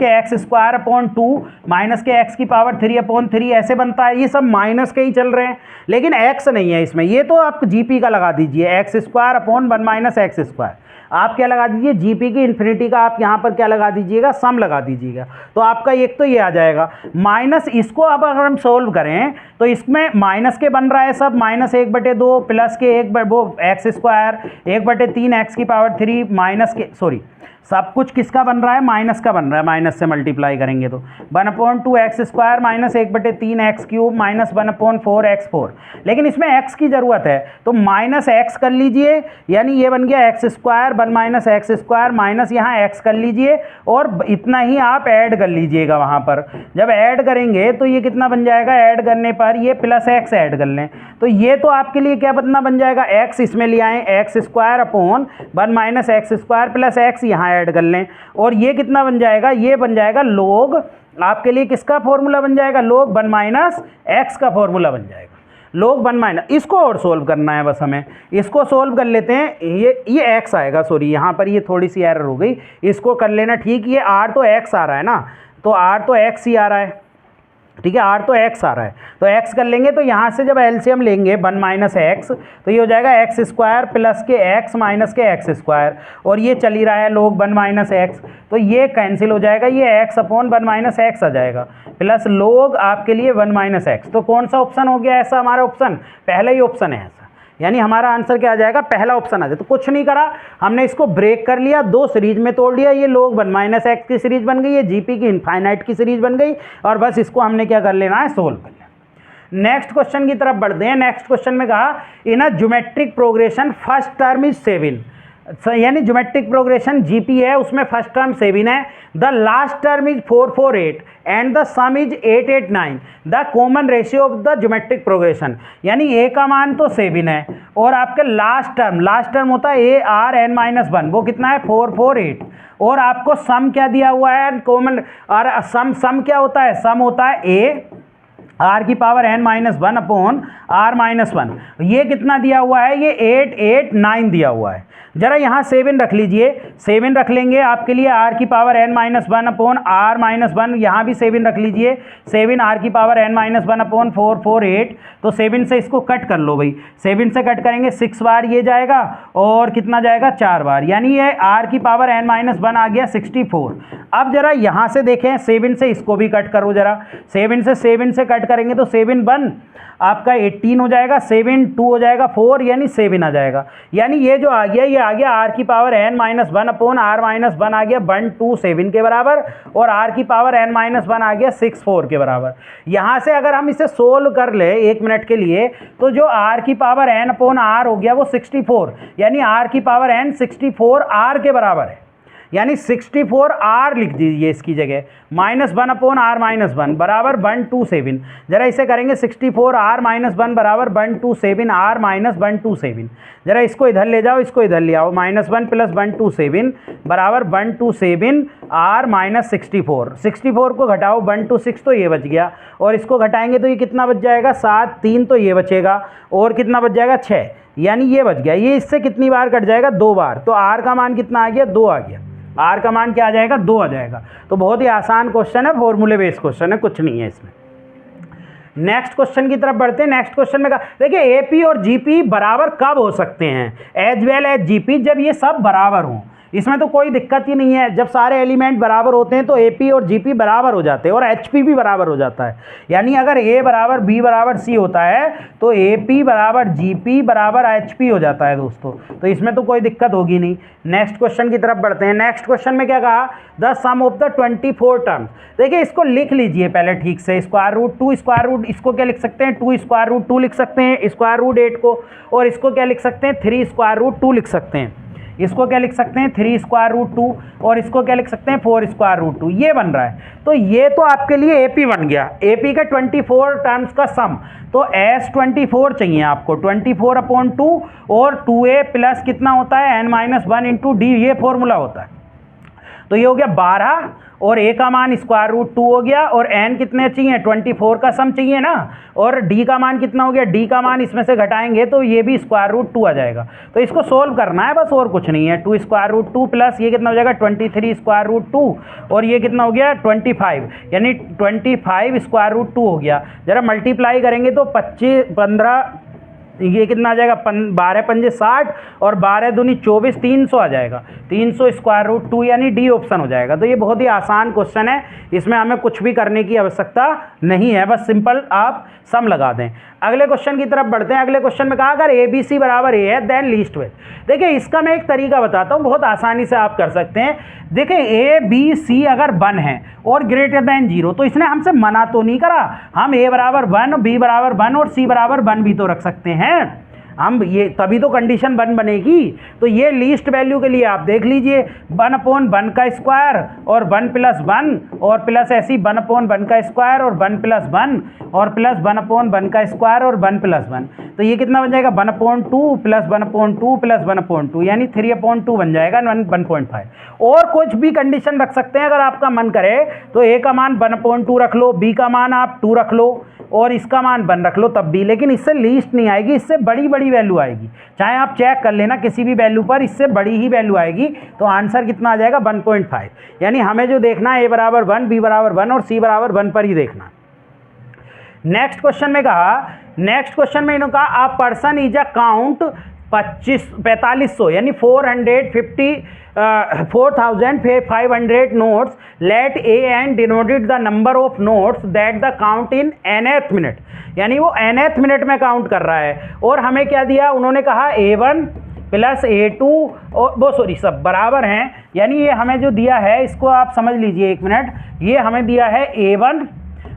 एक्स स्क्वायर अपॉन 2 माइनस के एक्स की पावर 3 अपॉन 3 ऐसे बनता है। ये सब माइनस के ही चल रहे हैं, लेकिन एक्स नहीं है इसमें, ये तो आप जीपी का लगा दीजिए, x square upon 1 minus x square. आप क्या लगा दीजिए, जीपी की इन्फिनिटी का आप यहाँ पर क्या लगा दीजिएगा, सम लगा दीजिएगा। तो आपका एक तो ये आ जाएगा माइनस, इसको अब अगर हम सोल्व करें तो इसमें माइनस के बन रहा है सब, -1/2 प्लस के वो एक्स स्क्वायर 1/3 एक्स की पावर 3 माइनस के, सॉरी सब कुछ किसका बन रहा है, माइनस का बन रहा है, माइनस से मल्टीप्लाई करेंगे तो 1/2 x square minus 1/3 x cube minus 1/4 x 4। लेकिन इसमें एक्स की ज़रूरत है तो माइनस एक्स कर लीजिए, यानी ये बन गया x square 1 - x square minus यहाँ एक्स कर लीजिए और इतना ही आप ऐड कर लीजिएगा वहाँ पर। जब ऐड करेंगे तो ये कितना बन जाएगा, ऐड करने पर ये प्लस एक्स ऐड कर लें तो ये तो आपके लिए क्या बतना बन जाएगा, एक्स इसमें ले आएँ, x square upon 1 - x square plus x यहाँ ऐड कर लें और ये कितना बन जाएगा, ये बन जाएगा लोग, आपके लिए किसका फॉर्मूला बन जाएगा, लोग 1 - एक्स का फॉर्मूला बन जाएगा, लोग 1 - इसको और सोल्व करना है बस हमें, इसको सोल्व कर लेते हैं। ये एक्स आएगा, सॉरी यहाँ पर ये थोड़ी सी एरर हो गई, इसको कर लेना ठीक। ये आर तो एक्स आ रहा है ना, तो आर तो एक्स ही आ रहा है, ठीक है, आर तो एक्स आ रहा है तो एक्स कर लेंगे। तो यहाँ से जब एलसीएम लेंगे 1 - एक्स तो ये हो जाएगा एक्स स्क्वायर प्लस के एक्स माइनस के एक्स स्क्वायर और ये चल ही रहा है लोग 1 - एक्स, तो ये कैंसिल हो जाएगा, ये एक्स अपॉन 1 - एक्स आ जाएगा प्लस लोग आपके लिए 1 - एक्स। तो कौन सा ऑप्शन हो गया ऐसा, हमारा ऑप्शन पहला ही ऑप्शन है ऐसा, यानी हमारा आंसर क्या आ जाएगा, पहला ऑप्शन आ जाए। तो कुछ नहीं करा हमने, इसको ब्रेक कर लिया, दो सीरीज में तोड़ दिया, ये लोग 1 - एक्स की सीरीज बन गई, ये जीपी की इनफाइनाइट की सीरीज बन गई और बस इसको हमने क्या कर लेना है, सोल्व कर लेना। नेक्स्ट क्वेश्चन की तरफ बढ़ते हैं। नेक्स्ट क्वेश्चन में कहा in a geometric progression first term is 7, यानी ज्योमेट्रिक प्रोग्रेशन जीपी है, उसमें फर्स्ट टर्म 7 है, the last term is 448 and the some is 889, the common ratio of the geometric progression, यानी ए का मान तो 7 है और आपके लास्ट टर्म होता है ए आर एन - 1, वो कितना है 448 और आपको सम क्या दिया हुआ है, कॉमन, और सम क्या होता है, सम होता है ए आर की पावर n - 1 अपॉन r - 1, ये कितना दिया हुआ है, ये 889 दिया हुआ है। जरा यहाँ 7 रख लीजिए, 7 रख लेंगे आपके लिए r की पावर n - 1 अपॉन r - 1, यहाँ भी 7 रख लीजिए, 7 r की पावर n - 1 अपॉन 448, तो 7 से इसको कट कर लो भाई, 7 से कट करेंगे 6 बार ये जाएगा और कितना जाएगा 4 बार, यानी ये r की पावर n - 1 आ गया 64। अब जरा यहाँ से देखें 7 से इसको भी कट करो, जरा 7 से कट करेंगे तो 7 1 आपका 18 हो जाएगा, 7 2 हो जाएगा 4, यानी 7 आ जाएगा, यानी ये जो आ गया, ये आ गया r की पावर n - 1 अपॉन r - 1 आ गया 127 के बराबर और r की पावर n - 1 आ गया 64 के बराबर। यहाँ से अगर हम इसे सोल्व कर ले 1 मिनट के लिए तो जो r की पावर n अपॉन r हो गया वो 64, यानी r की पावर n 64 r के बराबर है, यानी 64 r लिख दीजिए इसकी जगह, -1 अपॉन r - 1 बराबर 127। जरा इसे करेंगे 64 r - 1 बराबर 127 r - 127। जरा इसको इधर ले जाओ, इसको इधर ले आओ, -1 प्लस 127 बराबर 127 r - 64। 64 को घटाओ 126 तो ये बच गया और इसको घटाएंगे तो ये कितना बच जाएगा 7, 3 तो ये बचेगा और कितना बच जाएगा 6, यानी ये बच गया। ये इससे कितनी बार कट जाएगा 2 बार, तो r का मान कितना आ गया 2 आ गया, आर का मान क्या आ जाएगा 2 आ जाएगा। तो बहुत ही आसान क्वेश्चन है, फॉर्मूले बेस्ड क्वेश्चन है, कुछ नहीं है इसमें। नेक्स्ट क्वेश्चन की तरफ बढ़ते हैं। नेक्स्ट क्वेश्चन में देखिए एपी और जीपी बराबर कब हो सकते हैं, एज वेल एज जीपी, जब ये सब बराबर हों, इसमें तो कोई दिक्कत ही नहीं है। जब सारे एलिमेंट बराबर होते हैं तो एपी और जीपी बराबर हो जाते हैं और एचपी भी बराबर हो जाता है, यानी अगर ए बराबर बी बराबर सी होता है तो एपी बराबर जीपी बराबर एचपी हो जाता है दोस्तों, तो इसमें तो कोई दिक्कत होगी नहीं। नेक्स्ट क्वेश्चन की तरफ बढ़ते हैं। नेक्स्ट क्वेश्चन में क्या कहा, the sum of the 24 terms. देखिए इसको लिख लीजिए पहले ठीक से, √2 स्क्वायर रूट, इसको क्या लिख सकते हैं 2 स्क्वायर रूट 2 लिख सकते हैं, स्क्वायर रूट 8 को, और इसको क्या लिख सकते हैं 3 स्क्वायर रूट 2 लिख सकते हैं, इसको क्या लिख सकते हैं 3 स्क्वायर रूट 2 और इसको क्या लिख सकते हैं 4 स्क्वायर रूट 2। ये बन रहा है, तो ये तो आपके लिए एपी बन गया, एपी का 24 टर्म्स का सम, तो S24 चाहिए आपको, 24 अपॉन 2 और 2a प्लस कितना होता है n-1 इंटू डी, ये फॉर्मूला होता है। तो ये हो गया 12 और a का मान स्क्वायर रूट 2 हो गया और n कितने चाहिए 24 का सम चाहिए ना, और d का मान कितना हो गया, d का मान इसमें से घटाएंगे तो ये भी स्क्वायर रूट 2 आ जाएगा। तो इसको सोल्व करना है बस, और कुछ नहीं है। 2 स्क्वायर रूट 2 प्लस ये कितना हो जाएगा 23 स्क्वायर रूट 2 और ये कितना हो गया 25, यानी 25 स्क्वायर रूट 2 हो गया। जरा मल्टीप्लाई करेंगे तो 15 ये कितना आ जाएगा 12 पंजे 60 और 12 दूनी 24, 300 आ जाएगा। 300 स्क्वायर रूट 2 यानी डी ऑप्शन हो जाएगा। तो ये बहुत ही आसान क्वेश्चन है, इसमें हमें कुछ भी करने की आवश्यकता नहीं है, बस सिंपल आप सम लगा दें। अगले क्वेश्चन की तरफ बढ़ते हैं। अगले क्वेश्चन में कहा अगर ए बी सी बराबर ए है देन लीस्ट वेज। देखिए इसका मैं एक तरीका बताता हूँ, बहुत आसानी से आप कर सकते हैं। देखिए ए बी सी अगर 1 है और ग्रेटर देन 0 तो इसने हमसे मना तो नहीं करा, हम ए बराबर 1, बी बराबर 1 और सी बराबर 1 भी तो रख सकते हैं हम, ये तभी तो कंडीशन 1 बनेगी। तो ये लीस्ट वैल्यू के लिए आप देख लीजिए 1/1 का स्क्वायर और 1 + 1 और प्लस ऐसी 1/1 का स्क्वायर और 1 + 1 और प्लस 1/1 का स्क्वायर और 1 + 1। तो ये कितना बन जाएगा 1/2 प्लस 1/2 प्लस 1/2 यानी 3/2 बन जाएगा 1/5। और कुछ भी कंडीशन रख सकते हैं अगर आपका मन करे तो ए का मान 1/2 रख लो, बी का मान आप 2 रख लो और इसका मान 1 रख लो तब भी, लेकिन इससे लीस्ट नहीं आएगी, इससे बड़ी बड़ी वैल्यू आएगी। चाहे आप चेक कर लेना किसी भी वैल्यू पर, इससे बड़ी ही वैल्यू आएगी। तो आंसर कितना आ जाएगा 1.5। यानी हमें जो देखना है ए बराबर 1, बी बराबर 1 और सी बराबर 1 पर ही देखना। नेक्स्ट क्वेश्चन में इन्होंने कहा a person is a count 4500 यानी 4,500 notes, let A and denoted the number of notes that the count in nth minute, यानी वो nth मिनट में काउंट कर रहा है। और हमें क्या दिया, उन्होंने कहा A1 प्लस A2 और वो सब बराबर हैं, यानी ये हमें जो दिया है इसको आप समझ लीजिए 1 मिनट। ये हमें दिया है A1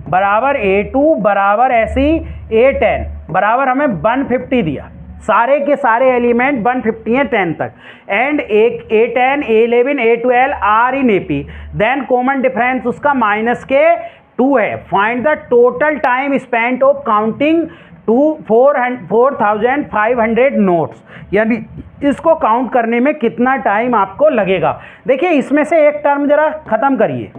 बराबर A2 बराबर ऐसी A10 बराबर हमें 150 दिया, सारे के सारे एलिमेंट 150 हैं 10 तक। And A10, A11, A12 are in AP, then common difference उसका -2 है। Find the total time spent of counting 4,500 notes, यानी इसको काउंट करने में कितना टाइम आपको लगेगा। देखिए इसमें से एक टर्म जरा खत्म करिए,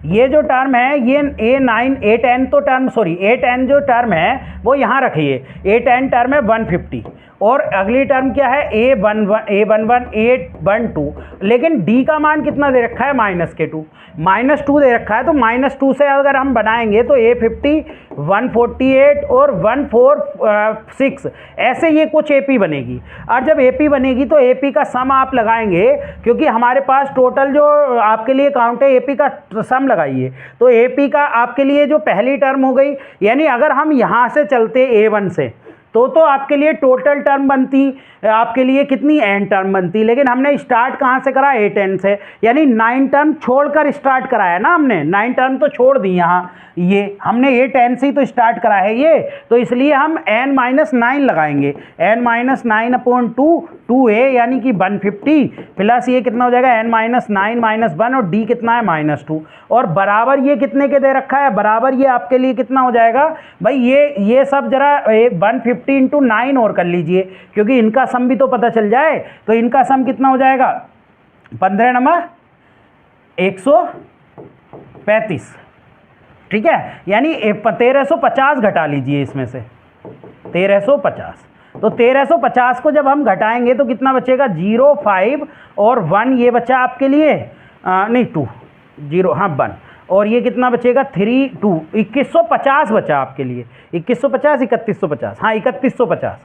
ये जो टर्म है ये A10 तो टर्म A10 जो टर्म है वो यहाँ रखिए। A10 टर्म है 150 और अगली टर्म क्या है A11, A12, लेकिन D का मान कितना दे रखा है -2 दे रखा है। तो -2 से अगर हम बनाएंगे तो A50, 148 और 146 ऐसे ये कुछ AP बनेगी। और जब AP बनेगी तो AP का सम आप लगाएंगे, क्योंकि हमारे पास टोटल जो आपके लिए काउंट है AP का सम लगाइए। तो AP का आपके लिए जो पहली टर्म हो गई, यानी अगर हम यहाँ से चलते A1 से तो आपके लिए टोटल टर्म बनती आपके लिए कितनी n टर्म बनती, लेकिन हमने स्टार्ट कहाँ से करा A10 से, यानी 9 टर्म छोड़कर स्टार्ट कराया ना हमने, 9 टर्म तो छोड़ दी यहाँ, ये हमने A10 से ही तो स्टार्ट करा है ये, तो इसलिए हम n-9 लगाएंगे। n-9/2 यानी कि 150 प्लस ये कितना हो जाएगा n-9 -1 और D कितना है -2 और बराबर ये कितने के दे रखा है, बराबर ये आपके लिए कितना हो जाएगा भाई, ये सब जरा 150 × 9 और कर लीजिए, क्योंकि इनका सम भी तो पता चल जाए। तो इनका सम कितना हो जाएगा 15 नंबर 135, ठीक है, यानी 1350 घटा लीजिए इसमें से 1350। तो 1350 को जब हम घटाएंगे तो कितना बचेगा 0, 5 और 1 ये बचा आपके लिए 2 0 हाँ 1 और ये कितना बचेगा 3 2 2150 बचा आपके लिए 2150 3150 हाँ 3150।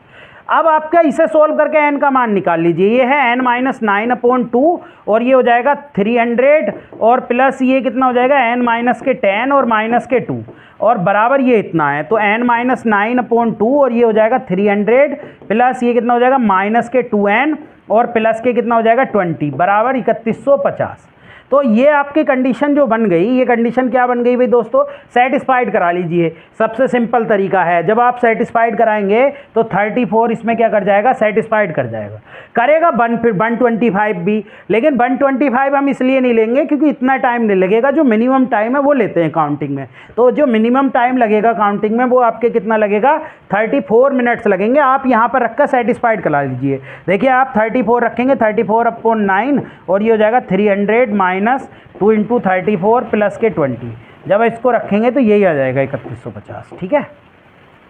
अब आपका इसे सोल्व करके n का मान निकाल लीजिए, ये है n-9/2 और ये हो जाएगा 300 और प्लस ये कितना हो जाएगा n-10 और -2 और बराबर ये इतना है। तो n-9/2 और ये हो जाएगा 300 प्लस ये कितना हो जाएगा -2n और प्लस के कितना हो जाएगा 20 बराबर 3150। तो ये आपकी कंडीशन जो बन गई, ये कंडीशन क्या बन गई भाई दोस्तों, सेटिस्फाइड करा लीजिए। सबसे सिंपल तरीका है, जब आप सेटिस्फाइड कराएंगे तो 34 इसमें क्या कर जाएगा, सेटिस्फाइड कर जाएगा, करेगा 125 भी, लेकिन 125 हम इसलिए नहीं लेंगे क्योंकि इतना टाइम नहीं लगेगा, जो मिनिमम टाइम है वो लेते हैं काउंटिंग में। तो जो मिनिमम टाइम लगेगा काउंटिंग में वो आपके कितना लगेगा 34 मिनट्स लगेंगे। आप यहाँ पर रखकर सेटिस्फाइड करा लीजिए। देखिए आप 34 रखेंगे 34/9 और ये हो जाएगा 300 -2 × 34 प्लस के 20, जब इसको रखेंगे तो यही आ जाएगा 3150, ठीक है।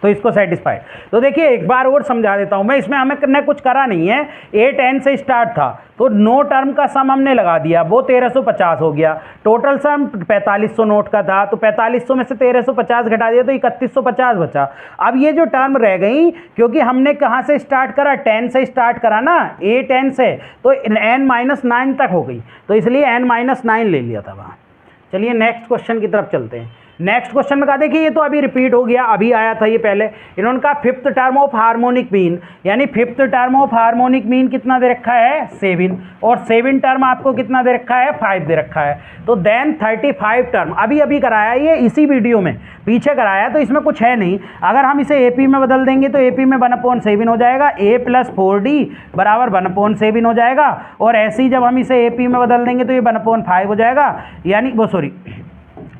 तो इसको सेटिस्फाइड। तो देखिए एक बार और समझा देता हूँ मैं, इसमें हमें कुछ करा नहीं है, 8n से स्टार्ट था तो 9 टर्म का सम हमने लगा दिया, वो 1350 हो गया। टोटल सम 4500 नोट का था, तो 4500 में से 1350 घटा दिया तो 3150 बचा। अब ये जो टर्म रह गई, क्योंकि हमने कहाँ से स्टार्ट करा, 10 से स्टार्ट करा ना, 8n से, तो n-9 तक हो गई, तो इसलिए n-9 ले लिया था वहाँ। चलिए नेक्स्ट क्वेश्चन की तरफ चलते हैं। नेक्स्ट क्वेश्चन में कहा देखिए ये तो अभी रिपीट हो गया, अभी आया था ये पहले। इन्होंने कहा fifth term of harmonic mean, यानी fifth term of harmonic mean कितना दे रखा है 7, और 7 टर्म आपको कितना दे रखा है 5 दे रखा है। तो देन 35 टर्म अभी अभी कराया ये इसी वीडियो में, पीछे कराया, तो इसमें कुछ है नहीं। अगर हम इसे AP में बदल देंगे तो AP में 1/7 हो जाएगा, a + 4d बराबर 1/7 हो जाएगा, और ऐसे ही जब हम इसे AP में बदल देंगे तो ये 1/5 हो जाएगा, यानी वो सॉरी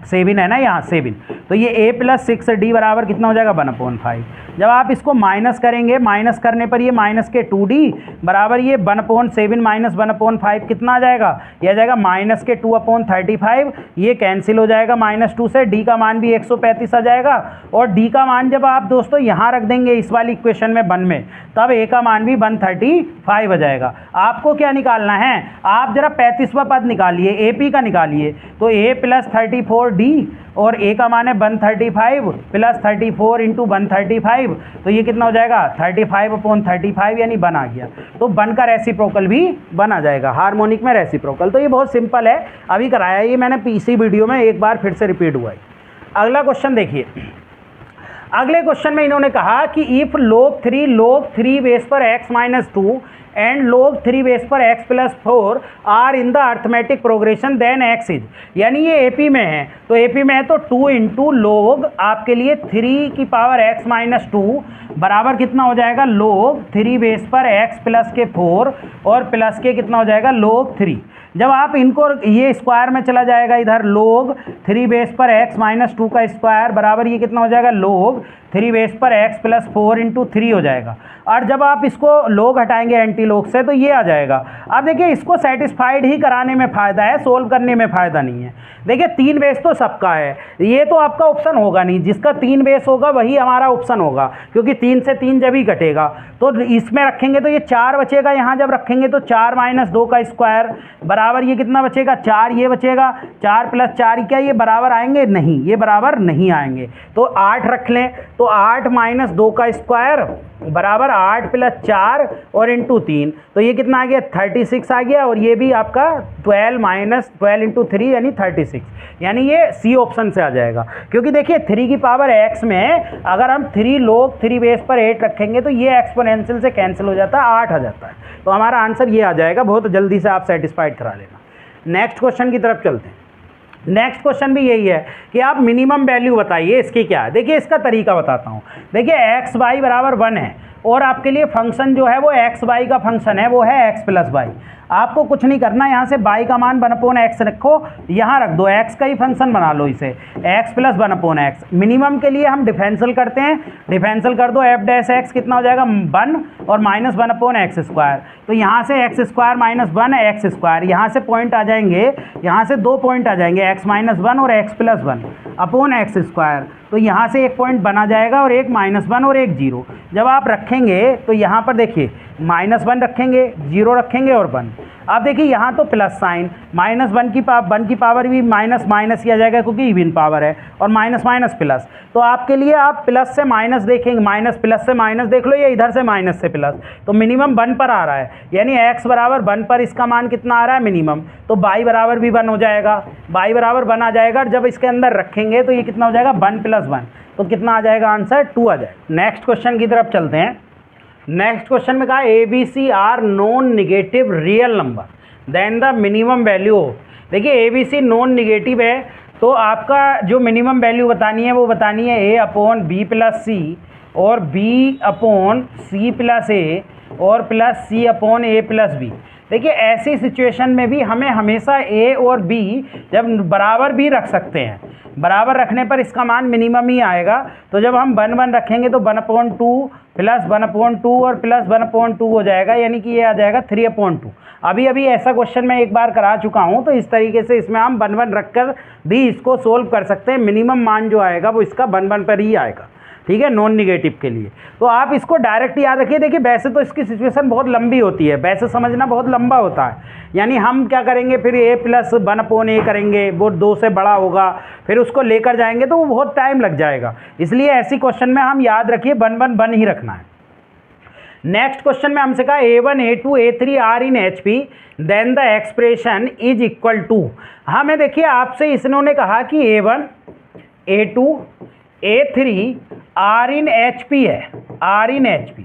7 है ना यहाँ 7, तो ये a + 6d बराबर कितना हो जाएगा 1/5। जब आप इसको माइनस करेंगे, माइनस करने पर ये माइनस के 2d बराबर ये 1/7 माइनस 1/5 कितना आ जाएगा, ये आ जाएगा माइनस के 2/35, ये कैंसिल हो जाएगा -2 से, d का मान भी 135 आ जाएगा, और d का मान जब आप दोस्तों यहाँ रख देंगे इस वाली इक्वेशन में 1 में, तब a का मान भी 135 आ जाएगा। आपको क्या निकालना है, आप जरा 35वां पद निकालिए, AP का निकालिए, तो a + 34d और a का मान है 135 + 34 × 135, तो ये कितना हो जाएगा 35/35, यानी 1 आ गया। तो 1 का रेसिप्रोकल भी 1 आ जाएगा, हार्मोनिक में रेसिप्रोकल। तो ये बहुत सिंपल है, अभी कराया ये मैंने पीसी वीडियो में, एक बार फिर से रिपीट हुआ है। अगला क्वेश्चन देखिए, अगले क्वेश्चन में इन्होंने कहा कि इफ log 3 बेस पर x - 2 एंड log 3 बेस पर x + 4 are in the arithmetic progression then x is, यानी ये AP में है, तो AP में है तो 2 × log आपके लिए 3 की पावर x - 2 बराबर कितना हो जाएगा log 3 बेस पर x + के 4 और प्लस के कितना हो जाएगा log 3। जब आप इनको ये स्क्वायर में चला जाएगा इधर, log 3 बेस पर x - 2 का स्क्वायर बराबर ये कितना हो जाएगा log 3 बेस पर x + 4 × 3 हो जाएगा। और जब आप इसको log हटाएंगे एंटी log से तो ये आ जाएगा। अब देखिए इसको सेटिस्फाइड ही कराने में फ़ायदा है, सोल्व करने में फ़ायदा नहीं है। देखिए 3 बेस तो सबका है, ये तो आपका ऑप्शन होगा नहीं, जिसका 3 बेस होगा वही हमारा ऑप्शन होगा, क्योंकि 3 से 3 जब ही कटेगा तो इसमें रखेंगे तो ये 4 बचेगा, यहाँ जब रखेंगे तो 4 - 2 का स्क्वायर बराबर ये कितना बचेगा 4, ये बचेगा 4 + 4, क्या ये बराबर आएंगे, नहीं ये बराबर नहीं आएंगे। तो 8 रख लें, तो 8 - 2 का स्क्वायर बराबर 8 + 4 और × 3, तो ये कितना आ गया 36 आ गया, और ये भी आपका 12 - 12 × 3 यानी 36, यानी ये C ऑप्शन से आ जाएगा। क्योंकि देखिए 3 की पावर x में अगर हम 3 log 3 बेस पर 8 रखेंगे तो ये एक्सपोनेंशियल से कैंसिल हो जाता है, 8 आ जाता है, तो हमारा आंसर ये आ जाएगा। बहुत जल्दी से आप सेटिस्फाइड करा लेना। नेक्स्ट क्वेश्चन की तरफ चलते हैं। नेक्स्ट क्वेश्चन भी यही है कि आप मिनिमम वैल्यू बताइए इसकी क्या है। देखिए इसका तरीका बताता हूँ। देखिए x y बराबर 1 है, और आपके लिए फंक्शन जो है वो x y का फंक्शन है, वो है x + y। आपको कुछ नहीं करना, यहाँ से y का मान 1/x रखो, यहाँ रख दो, x का ही फंक्शन बना लो इसे, x + 1/x। मिनिमम के लिए हम डिफरेंशियल करते हैं, डिफरेंशियल कर दो, f' कितना हो जाएगा 1 और -1/x²। तो यहाँ से x² - 1x², यहाँ से पॉइंट आ जाएंगे, यहाँ से 2 पॉइंट आ जाएंगे, x - 1 और x + 1/x²। तो यहाँ से एक पॉइंट बना जाएगा, और एक -1 और एक 0। जब आप रखेंगे तो यहाँ पर देखिए -1 रखेंगे, 0 रखेंगे और 1। अब देखिए यहाँ तो प्लस साइन, -1 की पावर भी माइनस ही आ जाएगा, क्योंकि इवन पावर है, और माइनस प्लस। तो आपके लिए आप प्लस से माइनस देखेंगे, प्लस से माइनस देख लो, या इधर से माइनस से प्लस, तो मिनिमम 1 पर आ रहा है, यानी x बराबर 1 पर इसका मान कितना आ रहा है मिनिमम, तो y बराबर भी 1 हो जाएगा, y बराबर 1 आ जाएगा। और जब इसके अंदर रखेंगे तो ये कितना हो जाएगा 1 + 1, तो कितना आ जाएगा आंसर 2 आ जाएगा। नेक्स्ट क्वेश्चन की तरफ चलते हैं। नेक्स्ट क्वेश्चन में कहा ABC are non negative real number then the minimum value. देखिए ABC नॉन निगेटिव है, तो आपका जो मिनिमम वैल्यू बतानी है वो बतानी है A/B + C और B/C + A और प्लस C/A + B। देखिए ऐसी सिचुएशन में भी हमें हमेशा A और B जब बराबर भी रख सकते हैं, बराबर रखने पर इसका मान मिनिमम ही आएगा। तो जब हम 1 रखेंगे तो 1/2 प्लस 1/2 और प्लस 1/2 हो जाएगा, यानी कि ये आ जाएगा 3/2। अभी ऐसा क्वेश्चन मैं एक बार करा चुका हूँ, तो इस तरीके से इसमें हम 1 रखकर भी इसको सोल्व कर सकते हैं। मिनिमम मान जो आएगा वो इसका 1 पर ही आएगा। ठीक है, नॉन निगेटिव के लिए। तो आप इसको डायरेक्ट याद रखिए। देखिए वैसे तो इसकी सिचुएशन बहुत लंबी होती है, वैसे समझना बहुत लंबा होता है, यानी हम क्या करेंगे फिर a प्लस 1/a करेंगे, वो 2 से बड़ा होगा, फिर उसको लेकर जाएंगे तो वो बहुत टाइम लग जाएगा। इसलिए ऐसी क्वेश्चन में हम याद रखिए 1 1 1 ही रखना है। नेक्स्ट क्वेश्चन में हमसे कहा a1 a2 a3 are in HP then the expression is equal to. हमें देखिए आपसे इन्होंने कहा कि a1 a2 a3 are in HP है, आर इन HP।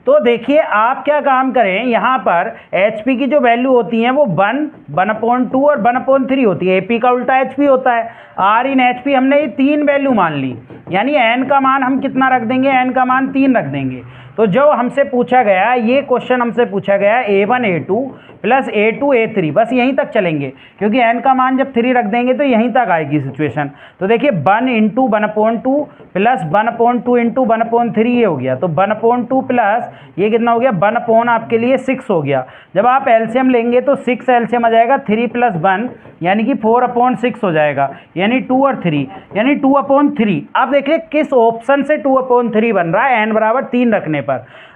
तो देखिए आप क्या काम करें, यहाँ पर HP की जो वैल्यू होती है वो 1/2 और 1/3 होती है। AP का उल्टा HP होता है। R इन HP हमने ये 3 वैल्यू मान ली, यानी n का मान हम कितना रख देंगे, n का मान 3 रख देंगे। तो जो हमसे पूछा गया, ये क्वेश्चन हमसे पूछा गया a1 a2 plus a2 a3, बस यहीं तक चलेंगे क्योंकि n का मान जब 3 रख देंगे तो यहीं तक आएगी सिचुएशन। तो देखिए 1 इंटू 1/2 प्लस 1/2 इंटू 1/3 ये हो गया। तो 1/2 प्लस ये कितना हो गया, 1/ आपके लिए 6 हो गया। जब आप एलसीएम लेंगे तो 6 एलसीएम आ जाएगा, 3 + 1 यानी कि 4/6 हो जाएगा, यानी 2 और 3 यानी 2/3। अब देखिए किस ऑप्शन से 2/3 बन रहा है, n बराबर 3 रखने पर।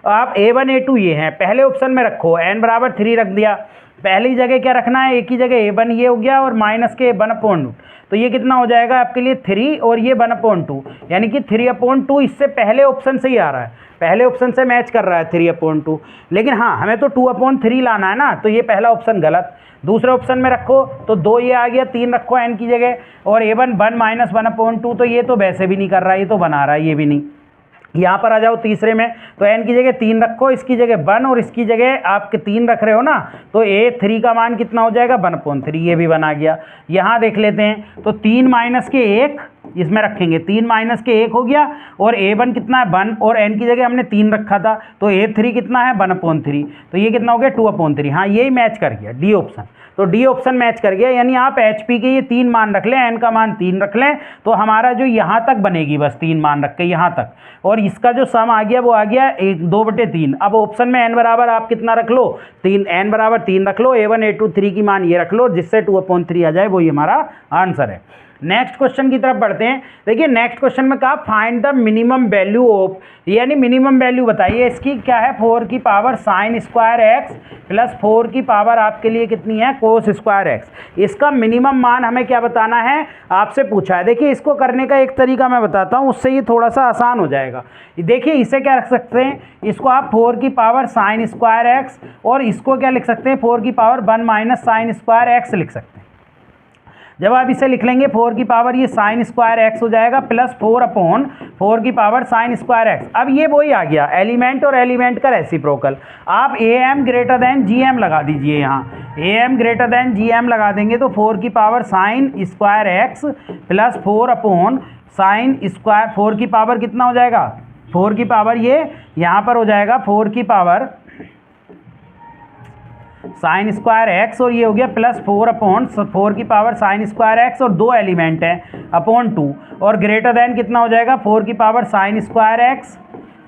आप a1 a2 ये हैं, पहले ऑप्शन में रखो, n बराबर 3 रख दिया। पहली जगह क्या रखना है, एक ही जगह a1 ये हो गया और माइनस के 1/2, तो ये कितना हो जाएगा आपके लिए 3 और ये 1/2 यानी कि 3/2 इससे पहले ऑप्शन से ही आ रहा है, पहले ऑप्शन से मैच कर रहा है 3/2। लेकिन हाँ हमें तो 2/3 लाना है ना, तो ये पहला ऑप्शन गलत। दूसरे ऑप्शन में रखो तो 2 ये आ गया, 3 रखो n की जगह, और a1 1 माइनस 1/2, तो ये तो वैसे भी नहीं कर रहा है, ये तो बना रहा है, ये भी नहीं। यहाँ पर आ जाओ तीसरे में, तो n की जगह 3 रखो, इसकी जगह 1 और इसकी जगह आपके 3 रख रहे हो ना, तो a3 का मान कितना हो जाएगा 1/3, ये भी बना गया। यहाँ देख लेते हैं, तो 3 माइनस के 1 इसमें रखेंगे, 3 माइनस के 1 हो गया, और a1 कितना है 1 और n की जगह हमने 3 रखा था, तो a3 कितना है 1/3, तो ये कितना हो गया 2/3। हाँ यही मैच कर गया डी ऑप्शन, तो डी ऑप्शन मैच कर गया। यानी आप HP के ये 3 मान रख लें, n का मान 3 रख लें, तो हमारा जो यहाँ तक बनेगी बस 3 मान रख के यहाँ तक, और इसका जो सम आ गया वो आ गया 2/3। अब ऑप्शन में n बराबर आप कितना रख लो, 3, n बराबर 3 रख लो, a1 a2 3 की मान ये रख लो, जिससे 2/3 आ जाए, वो ही हमारा आंसर है। नेक्स्ट क्वेश्चन की तरफ बढ़ते हैं। देखिए नेक्स्ट क्वेश्चन में कहा find the minimum value of, यानी मिनिमम वैल्यू बताइए इसकी क्या है, 4 की power sin square x plus 4 की पावर आपके लिए कितनी है cos स्क्वायर x। इसका मिनिमम मान हमें क्या बताना है, आपसे पूछा है। देखिए इसको करने का एक तरीका मैं बताता हूँ, उससे ये थोड़ा सा आसान हो जाएगा। देखिए इसे क्या रख सकते हैं, इसको आप 4 की पावर sin स्क्वायर x, और इसको क्या लिख सकते हैं 4 की power 1 minus sin square x लिख सकते हैं। जब आप इसे लिख लेंगे 4 की पावर ये sin स्क्वायर x हो जाएगा, प्लस 4/4 की पावर sin स्क्वायर x। अब ये वही आ गया एलिमेंट और एलिमेंट का रेसिप्रोकल। आप am ग्रेटर देन gm लगा दीजिए, यहाँ am ग्रेटर देन gm लगा देंगे तो 4 की power sin square x plus 4/sin square, 4 की पावर कितना हो जाएगा, 4 की पावर ये यहाँ पर हो जाएगा 4 की पावर sin स्क्वायर x, और ये हो गया प्लस 4/4 की पावर sin स्क्वायर x, और 2 एलिमेंट हैं /2, और ग्रेटर देन कितना हो जाएगा 4 की पावर sin स्क्वायर x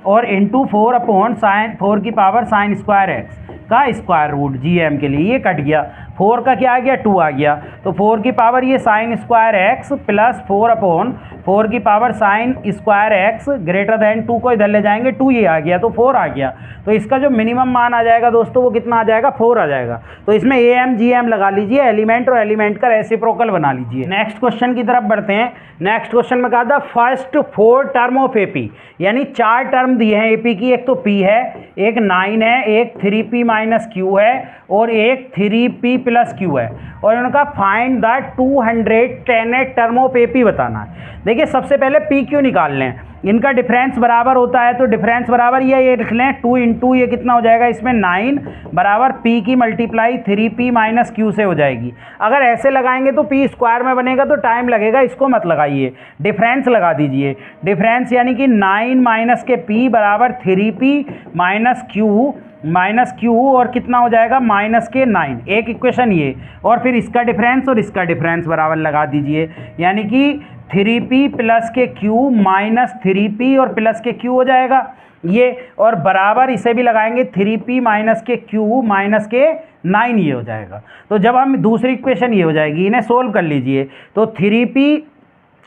और इंटू 4 की पावर sin स्क्वायर x का स्क्वायर रूट gm के लिए, ये कट गया। 4 का क्या आ गया 2 आ गया, तो 4 की पावर ये sin स्क्वायर x प्लस 4/4 की power sin square x greater than 2 को इधर ले जाएंगे, 2 ये आ गया तो 4 आ गया। तो इसका जो मिनिमम मान आ जाएगा दोस्तों वो कितना आ जाएगा 4 आ जाएगा। तो इसमें am gm लगा लीजिए, एलिमेंट और एलिमेंट का रेसिप्रोकल बना लीजिए। नेक्स्ट क्वेश्चन की तरफ बढ़ते हैं। नेक्स्ट क्वेश्चन में कहा था फर्स्ट 4 टर्म ऑफ AP, यानी 4 टर्म दिए हैं AP की, एक तो P है, एक 9 है, एक 3P माइनस Q है, और एक 3P प्लस Q है, और उनका find the 210 term of AP बताना है। देखिए सबसे पहले PQ निकाल लें, इनका डिफरेंस बराबर होता है, तो डिफरेंस बराबर ये लिख लें 2 इंटू ये कितना हो जाएगा इसमें 9 बराबर P की मल्टीप्लाई 3P माइनस Q से हो जाएगी। अगर ऐसे लगाएंगे तो P स्क्वायर में बनेगा तो टाइम लगेगा, इसको मत लगाइए, डिफरेंस लगा दीजिए। डिफरेंस यानी कि 9 माइनस के P बराबर 3P माइनस Q और कितना हो जाएगा माइनस के 9, एक इक्वेशन ये, और फिर इसका डिफरेंस और इसका डिफरेंस बराबर लगा दीजिए, यानी कि 3P प्लस के Q माइनस 3P और प्लस के Q हो जाएगा ये, और बराबर इसे भी लगाएंगे 3P माइनस के Q माइनस के 9, ये हो जाएगा। तो जब हम दूसरी इक्वेशन ये हो जाएगी, इन्हें सोल्व कर लीजिए, तो 3P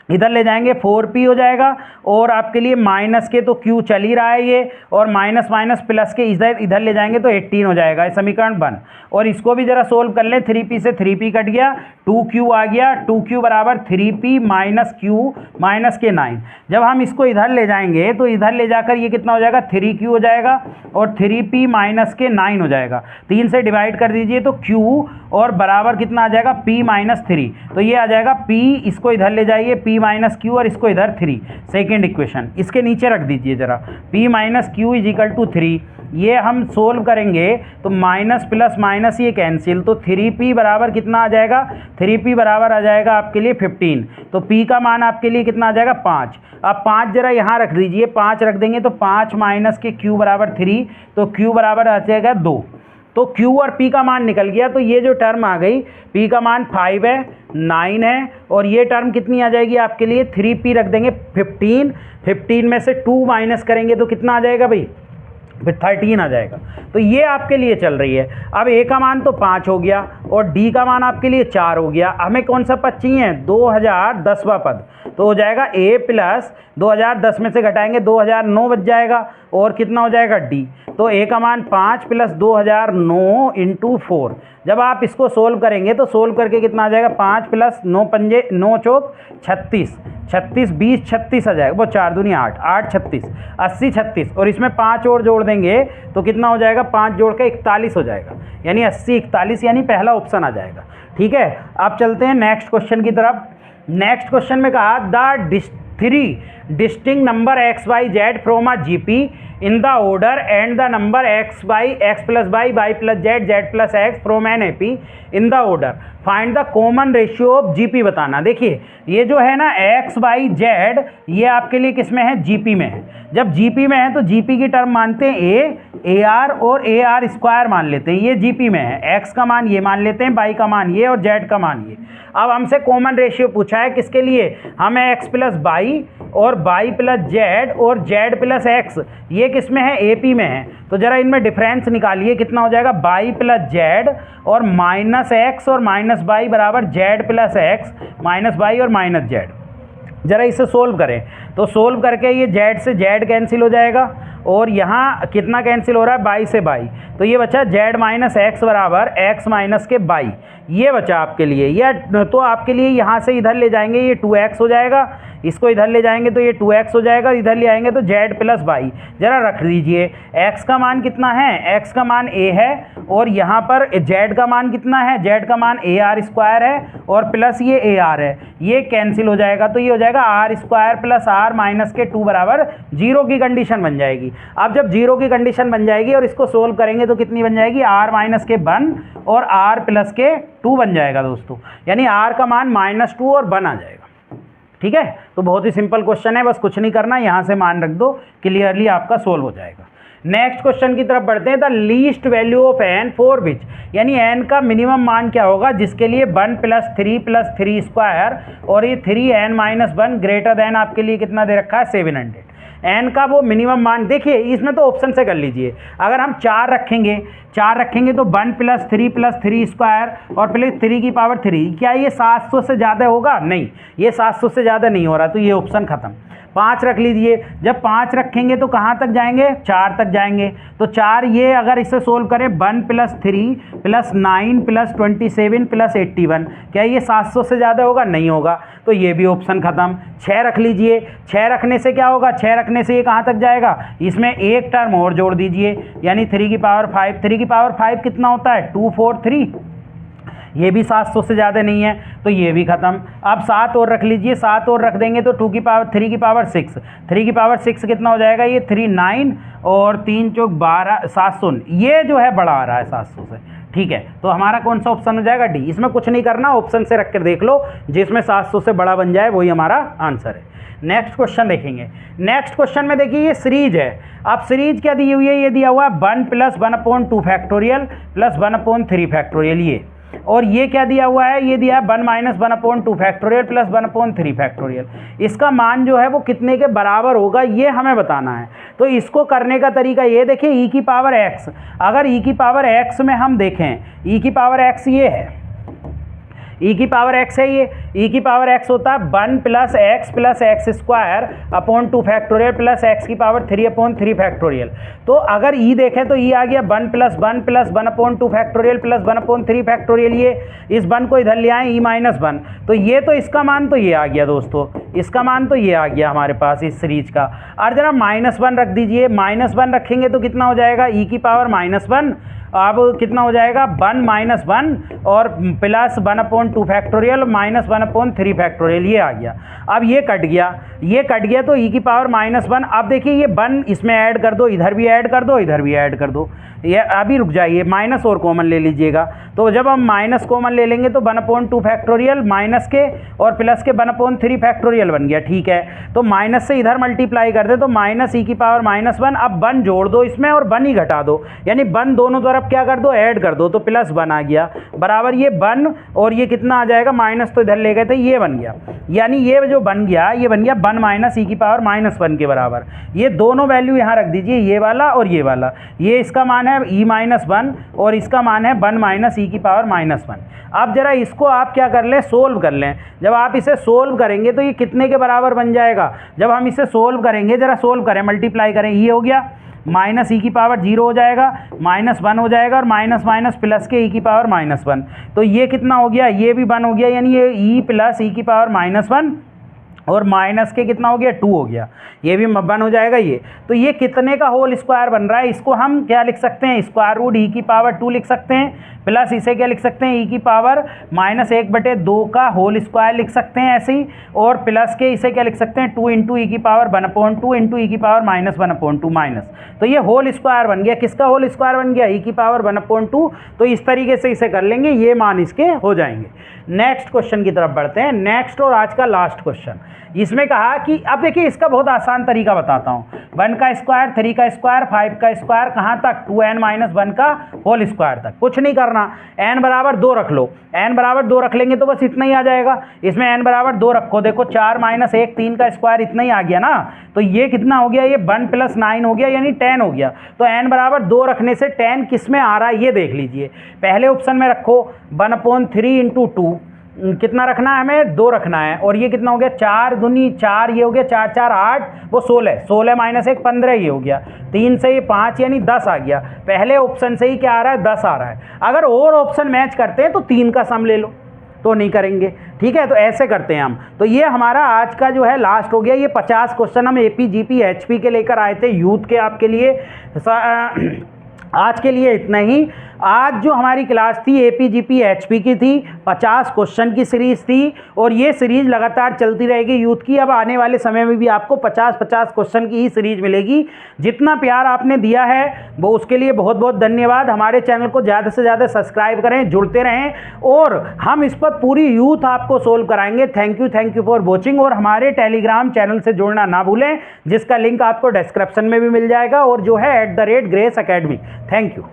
इधर ले जाएंगे 4p हो जाएगा, और आपके लिए माइनस के तो q चल ही रहा है ये, और माइनस माइनस प्लस के इधर ले जाएंगे तो 18 हो जाएगा, समीकरण 1। और इसको भी जरा सोल्व कर लें, 3p से 3p कट गया, 2q आ गया, 2q बराबर 3p माइनस q माइनस के 9। जब हम इसको इधर ले जाएंगे तो इधर ले जाकर ये कितना हो जाएगा, 3q हो जाएगा, और 3p माइनस के 9 हो जाएगा। 3 से डिवाइड कर दीजिए तो q, और बराबर कितना आ जाएगा, p माइनस 3। तो ये आ जाएगा p, इसको इधर ले जाइए, p माइनस क्यू, और इसको इधर 3, सेकेंड इक्वेशन इसके नीचे रख दीजिए जरा, p minus Q is equal to 3। ये हम सोल्व करेंगे तो माइनस प्लस माइनस ये कैंसिल, तो 3p बराबर कितना आ जाएगा, 3p बराबर आ जाएगा आपके लिए 15। तो p का मान आपके लिए कितना आ जाएगा, 5। अब 5 जरा यहाँ रख दीजिए, 5 रख देंगे तो 5 माइनस के q बराबर 3, तो q बराबर आ जाएगा 2। तो q और p का मान निकल गया, तो ये जो टर्म आ गई, p का मान 5 है, 9 है, और ये टर्म कितनी आ जाएगी आपके लिए, 3p रख देंगे 15, 15 में से 2 माइनस करेंगे तो कितना आ जाएगा भाई, फिर 13 आ जाएगा। तो ये आपके लिए चल रही है। अब a का मान तो 5 हो गया, और d का मान आपके लिए 4 हो गया। हमें कौन सा पद चाहिए, 2010वां पद, तो हो जाएगा a प्लस 2010 में से घटाएंगे 2009 बच जाएगा, और कितना हो जाएगा d। तो a का मान 5 प्लस 2009 इंटू 4। जब आप इसको सोल्व करेंगे तो सोल्व करके कितना आ जाएगा, 5 प्लस 9 पंजे 9 चौक 36, 36 20 36 आ जाएगा, वो 4 दूनी 8, 8 36 80 36, और इसमें 5 और जोड़ देंगे तो कितना हो जाएगा, 5 जोड़ के 41 हो जाएगा, यानी 80 41, यानी पहला ऑप्शन आ जाएगा। ठीक है, आप चलते हैं नेक्स्ट क्वेश्चन की तरफ। नेक्स्ट क्वेश्चन में कहा the 3 distinct number x y z from a GP in the order and the number x by x plus y plus z z plus x from an AP in the order, find the common ratio of GP बताना। देखिए ये जो है ना x y z, ये आपके लिए किस में है, GP में है। जब GP में है तो GP की टर्म मानते हैं a AR और AR स्क्वायर मान लेते हैं, ये GP में है। x का मान ये मान लेते हैं, y का मान ये, और z का मान ये। अब हमसे कॉमन रेशियो पूछा है किसके लिए, हमें x प्लस वाई और y प्लस z और z प्लस x, ये किस में है, AP में है। तो जरा इनमें डिफरेंस निकालिए, कितना हो जाएगा, y प्लस z और माइनस x और माइनस y बराबर z plus x minus y और माइनस z। जरा इसे सोल्व करें तो सोल्व करके ये z से z कैंसिल हो जाएगा, और यहाँ कितना कैंसिल हो रहा है, y से y, तो ये बचा z माइनस x बराबर x माइनस के y, ये बचा आपके लिए। या तो आपके लिए यहाँ से इधर ले जाएंगे ये 2x हो जाएगा, इसको इधर ले जाएंगे तो ये 2x हो जाएगा, इधर ले आएंगे तो z प्लस y। जरा रख लीजिए x का मान कितना है, x का मान a है, और यहाँ पर z का मान कितना है, z का मान AR स्क्वायर है, और प्लस ये AR है, ये कैंसिल हो जाएगा, तो ये हो जाएगा R square plus R minus के 2 बराबर 0 की कंडीशन बन जाएगी। अब जब 0 की कंडीशन बन जाएगी और इसको सोल्व करेंगे तो कितनी बन जाएगी, R माइनस के 1 और R प्लस के 2 बन जाएगा दोस्तों, यानी R का मान -2 और 1 आ जाएगा। ठीक है, तो बहुत ही सिंपल क्वेश्चन है, बस कुछ नहीं करना, यहाँ से मान रख दो, क्लियरली आपका सोल्व हो जाएगा। नेक्स्ट क्वेश्चन की तरफ बढ़ते हैं। The least value of n for which, यानी n का मिनिमम मान क्या होगा, जिसके लिए 1 प्लस 3 स्क्वायर और ये 3n माइनस 1 ग्रेटर देन आपके लिए कितना दे रखा है, 700। n का वो मिनिमम मान, देखिए इसमें तो ऑप्शन से कर लीजिए। अगर हम 4 रखेंगे तो 1 प्लस 3 स्क्वायर और प्लस 3 की पावर 3, क्या ये 700 से ज़्यादा होगा, नहीं, ये 700 से ज़्यादा नहीं हो रहा, तो ये ऑप्शन ख़त्म। 5 रख लीजिए, जब 5 रखेंगे तो कहाँ तक जाएंगे, 4 तक जाएंगे, तो 4 ये अगर इसे सोल्व करें 1 प्लस 3 प्लस 9 प्लस 27 प्लस 81, क्या ये 700 से ज़्यादा होगा, नहीं होगा, तो ये भी ऑप्शन ख़त्म। 6 रख लीजिए, 6 रखने से क्या होगा, 6 रखने से ये कहाँ तक जाएगा, इसमें एक टर्म और जोड़ दीजिए, यानी 3 की पावर 5, 3 की पावर 5 कितना होता है, 243, ये भी 700 से ज़्यादा नहीं है, तो ये भी ख़त्म। अब 7 और रख लीजिए, 7 और रख देंगे तो 3 की पावर 6, 3 की पावर 6 कितना हो जाएगा, ये 39 और 3 चौक 12, 700, ये जो है बड़ा आ रहा है 700 से। ठीक है, तो हमारा कौन सा ऑप्शन हो जाएगा, डी। इसमें कुछ नहीं करना, ऑप्शन से रख कर देख लो, जिसमें 700 से बड़ा बन जाए वही हमारा आंसर है। नेक्स्ट क्वेश्चन देखेंगे। नेक्स्ट क्वेश्चन में देखिए ये सीरीज है। अब सीरीज क्या दी हुई है, ये दिया हुआ है 1 प्लस 1/2 फैक्टोरियल प्लस 1/3 फैक्टोरियल, ये, और ये क्या दिया हुआ है, ये दिया है 1 माइनस 1/2 फैक्टोरियल प्लस 1/3 फैक्टोरियल। इसका मान जो है वो कितने के बराबर होगा, ये हमें बताना है। तो इसको करने का तरीका ये देखिए, e की पावर x, अगर e की पावर x में हम देखें, e की पावर x ये है, ई की पावर एक्स है ये, ई की पावर एक्स होता है 1 plus x square upon 2 factorial plus x की पावर 3 अपॉन 3 फैक्टोरियल। तो अगर ई देखें तो ई आ गया 1 plus 1 upon 2 factorial plus 1 upon 3 factorial. ये इस 1 को इधर ले आए, ई माइनस 1, तो ये तो इसका मान तो ये आ गया दोस्तों, इसका मान तो ये आ गया हमारे पास इस सीरीज का। और जरा -1 रख दीजिए, -1 रखेंगे तो कितना हो जाएगा, ई की पावर -1, अब कितना हो जाएगा 1 माइनस 1 और plus 1 upon 2 factorial minus 1 upon 3 factorial, ये आ गया। अब ये कट गया, ये कट गया तो ई की पावर -1। अब देखिए ये 1 इसमें ऐड कर दो, इधर भी ऐड कर दो, इधर भी ऐड कर दो, ये अभी रुक जाइए, माइनस और कॉमन ले लीजिएगा। तो जब हम माइनस कॉमन ले लेंगे तो 1 अपॉन 2 फैक्टोरियल माइनस के और प्लस के 1 अपॉन 3 फैक्टोरियल बन गया। ठीक है, तो माइनस से इधर मल्टीप्लाई कर दे तो माइनस ई की पावर -1। अब 1 जोड़ दो इसमें और 1 ही घटा दो, यानी 1 दोनों तरफ क्या कर दो, ऐड कर दो, तो प्लस 1 आ गया बराबर ये 1 और ये कितना आ जाएगा, माइनस तो इधर ले गए थे, ये बन गया। यानी ये जो बन गया ये बन गया 1 माइनस ई की पावर -1 के बराबर। ये दोनों वैल्यू यहाँ रख दीजिए, ये वाला और ये वाला। ये इसका मान है ई -1 और इसका मान है 1 माइनस ई की पावर -1। अब जरा इसको आप क्या कर लें, सोल्व कर लें। जब आप इसे सोल्व करेंगे तो ये कितने के बराबर बन जाएगा, जब हम इसे सोल्व करेंगे, जरा सोल्व करें, मल्टीप्लाई करें, ये हो गया माइनस ई की पावर 0 हो जाएगा, -1 हो जाएगा और माइनस माइनस प्लस के ई की पावर -1, तो ये कितना हो गया, ये भी 1 हो गया, यानी ये ई प्लस ई की पावर -1 और माइनस के कितना हो गया 2 हो गया, ये भी 1 हो जाएगा ये। तो ये कितने का होल स्क्वायर बन रहा है, इसको हम क्या लिख सकते हैं, स्क्वायर रूट ई की पावर 2 लिख सकते हैं, प्लस इसे क्या लिख सकते हैं, ई की पावर -1/2 का होल स्क्वायर लिख सकते हैं ऐसे ही, और प्लस के इसे क्या लिख सकते हैं 2 इंटू ई की पावर 1/2 इंटू ई की पावर -1/2 माइनस। तो ये होल स्क्वायर बन गया, किसका होल स्क्वायर बन गया, ई की पावर 1/2। तो इस तरीके से इसे कर लेंगे, ये मान इसके हो जाएंगे। नेक्स्ट क्वेश्चन की तरफ बढ़ते हैं, नेक्स्ट और आज का लास्ट क्वेश्चन। इसमें कहा कि अब देखिए इसका बहुत आसान तरीका बताता हूँ, 1 का स्क्वायर, 3 का स्क्वायर, 5 का स्क्वायर, कहाँ तक 2n-1 का होल स्क्वायर तक। कुछ नहीं करना, n बराबर 2 रख लो, n बराबर 2 रख लेंगे तो बस इतना ही आ जाएगा। इसमें n बराबर 2 रखो, देखो 4 - 1 3 का स्क्वायर इतना ही आ गया ना, तो ये कितना हो गया, ये 1 + 9 हो गया, यानी 10 हो गया। तो n बराबर 2 रखने से 10 किस में आ रहा है ये देख लीजिए। पहले ऑप्शन में रखो 1/3 × 2, कितना रखना है हमें, 2 रखना है, और ये कितना हो गया 4 दूनी 4, ये हो गया 4 4 8, वो 16 16 - 1 15, ये हो गया 3 से ये 5 यानी 10 आ गया। पहले ऑप्शन से ही क्या आ रहा है, 10 आ रहा है। अगर और ऑप्शन मैच करते हैं तो 3 का सम ले लो, तो नहीं करेंगे, ठीक है। तो ऐसे करते हैं हम। तो ये हमारा आज का जो है लास्ट हो गया। ये 50 क्वेश्चन हम AP GP HP के लेकर आए थे यूथ के आपके लिए। आज के लिए इतना ही। आज जो हमारी क्लास थी AP GP HP की थी, 50 क्वेश्चन की सीरीज़ थी, और ये सीरीज़ लगातार चलती रहेगी यूथ की। अब आने वाले समय में भी आपको 50-50 क्वेश्चन की ही सीरीज़ मिलेगी। जितना प्यार आपने दिया है वो उसके लिए बहुत बहुत धन्यवाद। हमारे चैनल को ज़्यादा से ज़्यादा सब्सक्राइब करें, जुड़ते रहें, और हम इस पर पूरी यूथ आपको सोल्व कराएंगे। Thank you for watching. और हमारे टेलीग्राम चैनल से जुड़ना ना भूलें, जिसका लिंक आपको डिस्क्रिप्शन में भी मिल जाएगा, और जो है @grace academy। Thank you.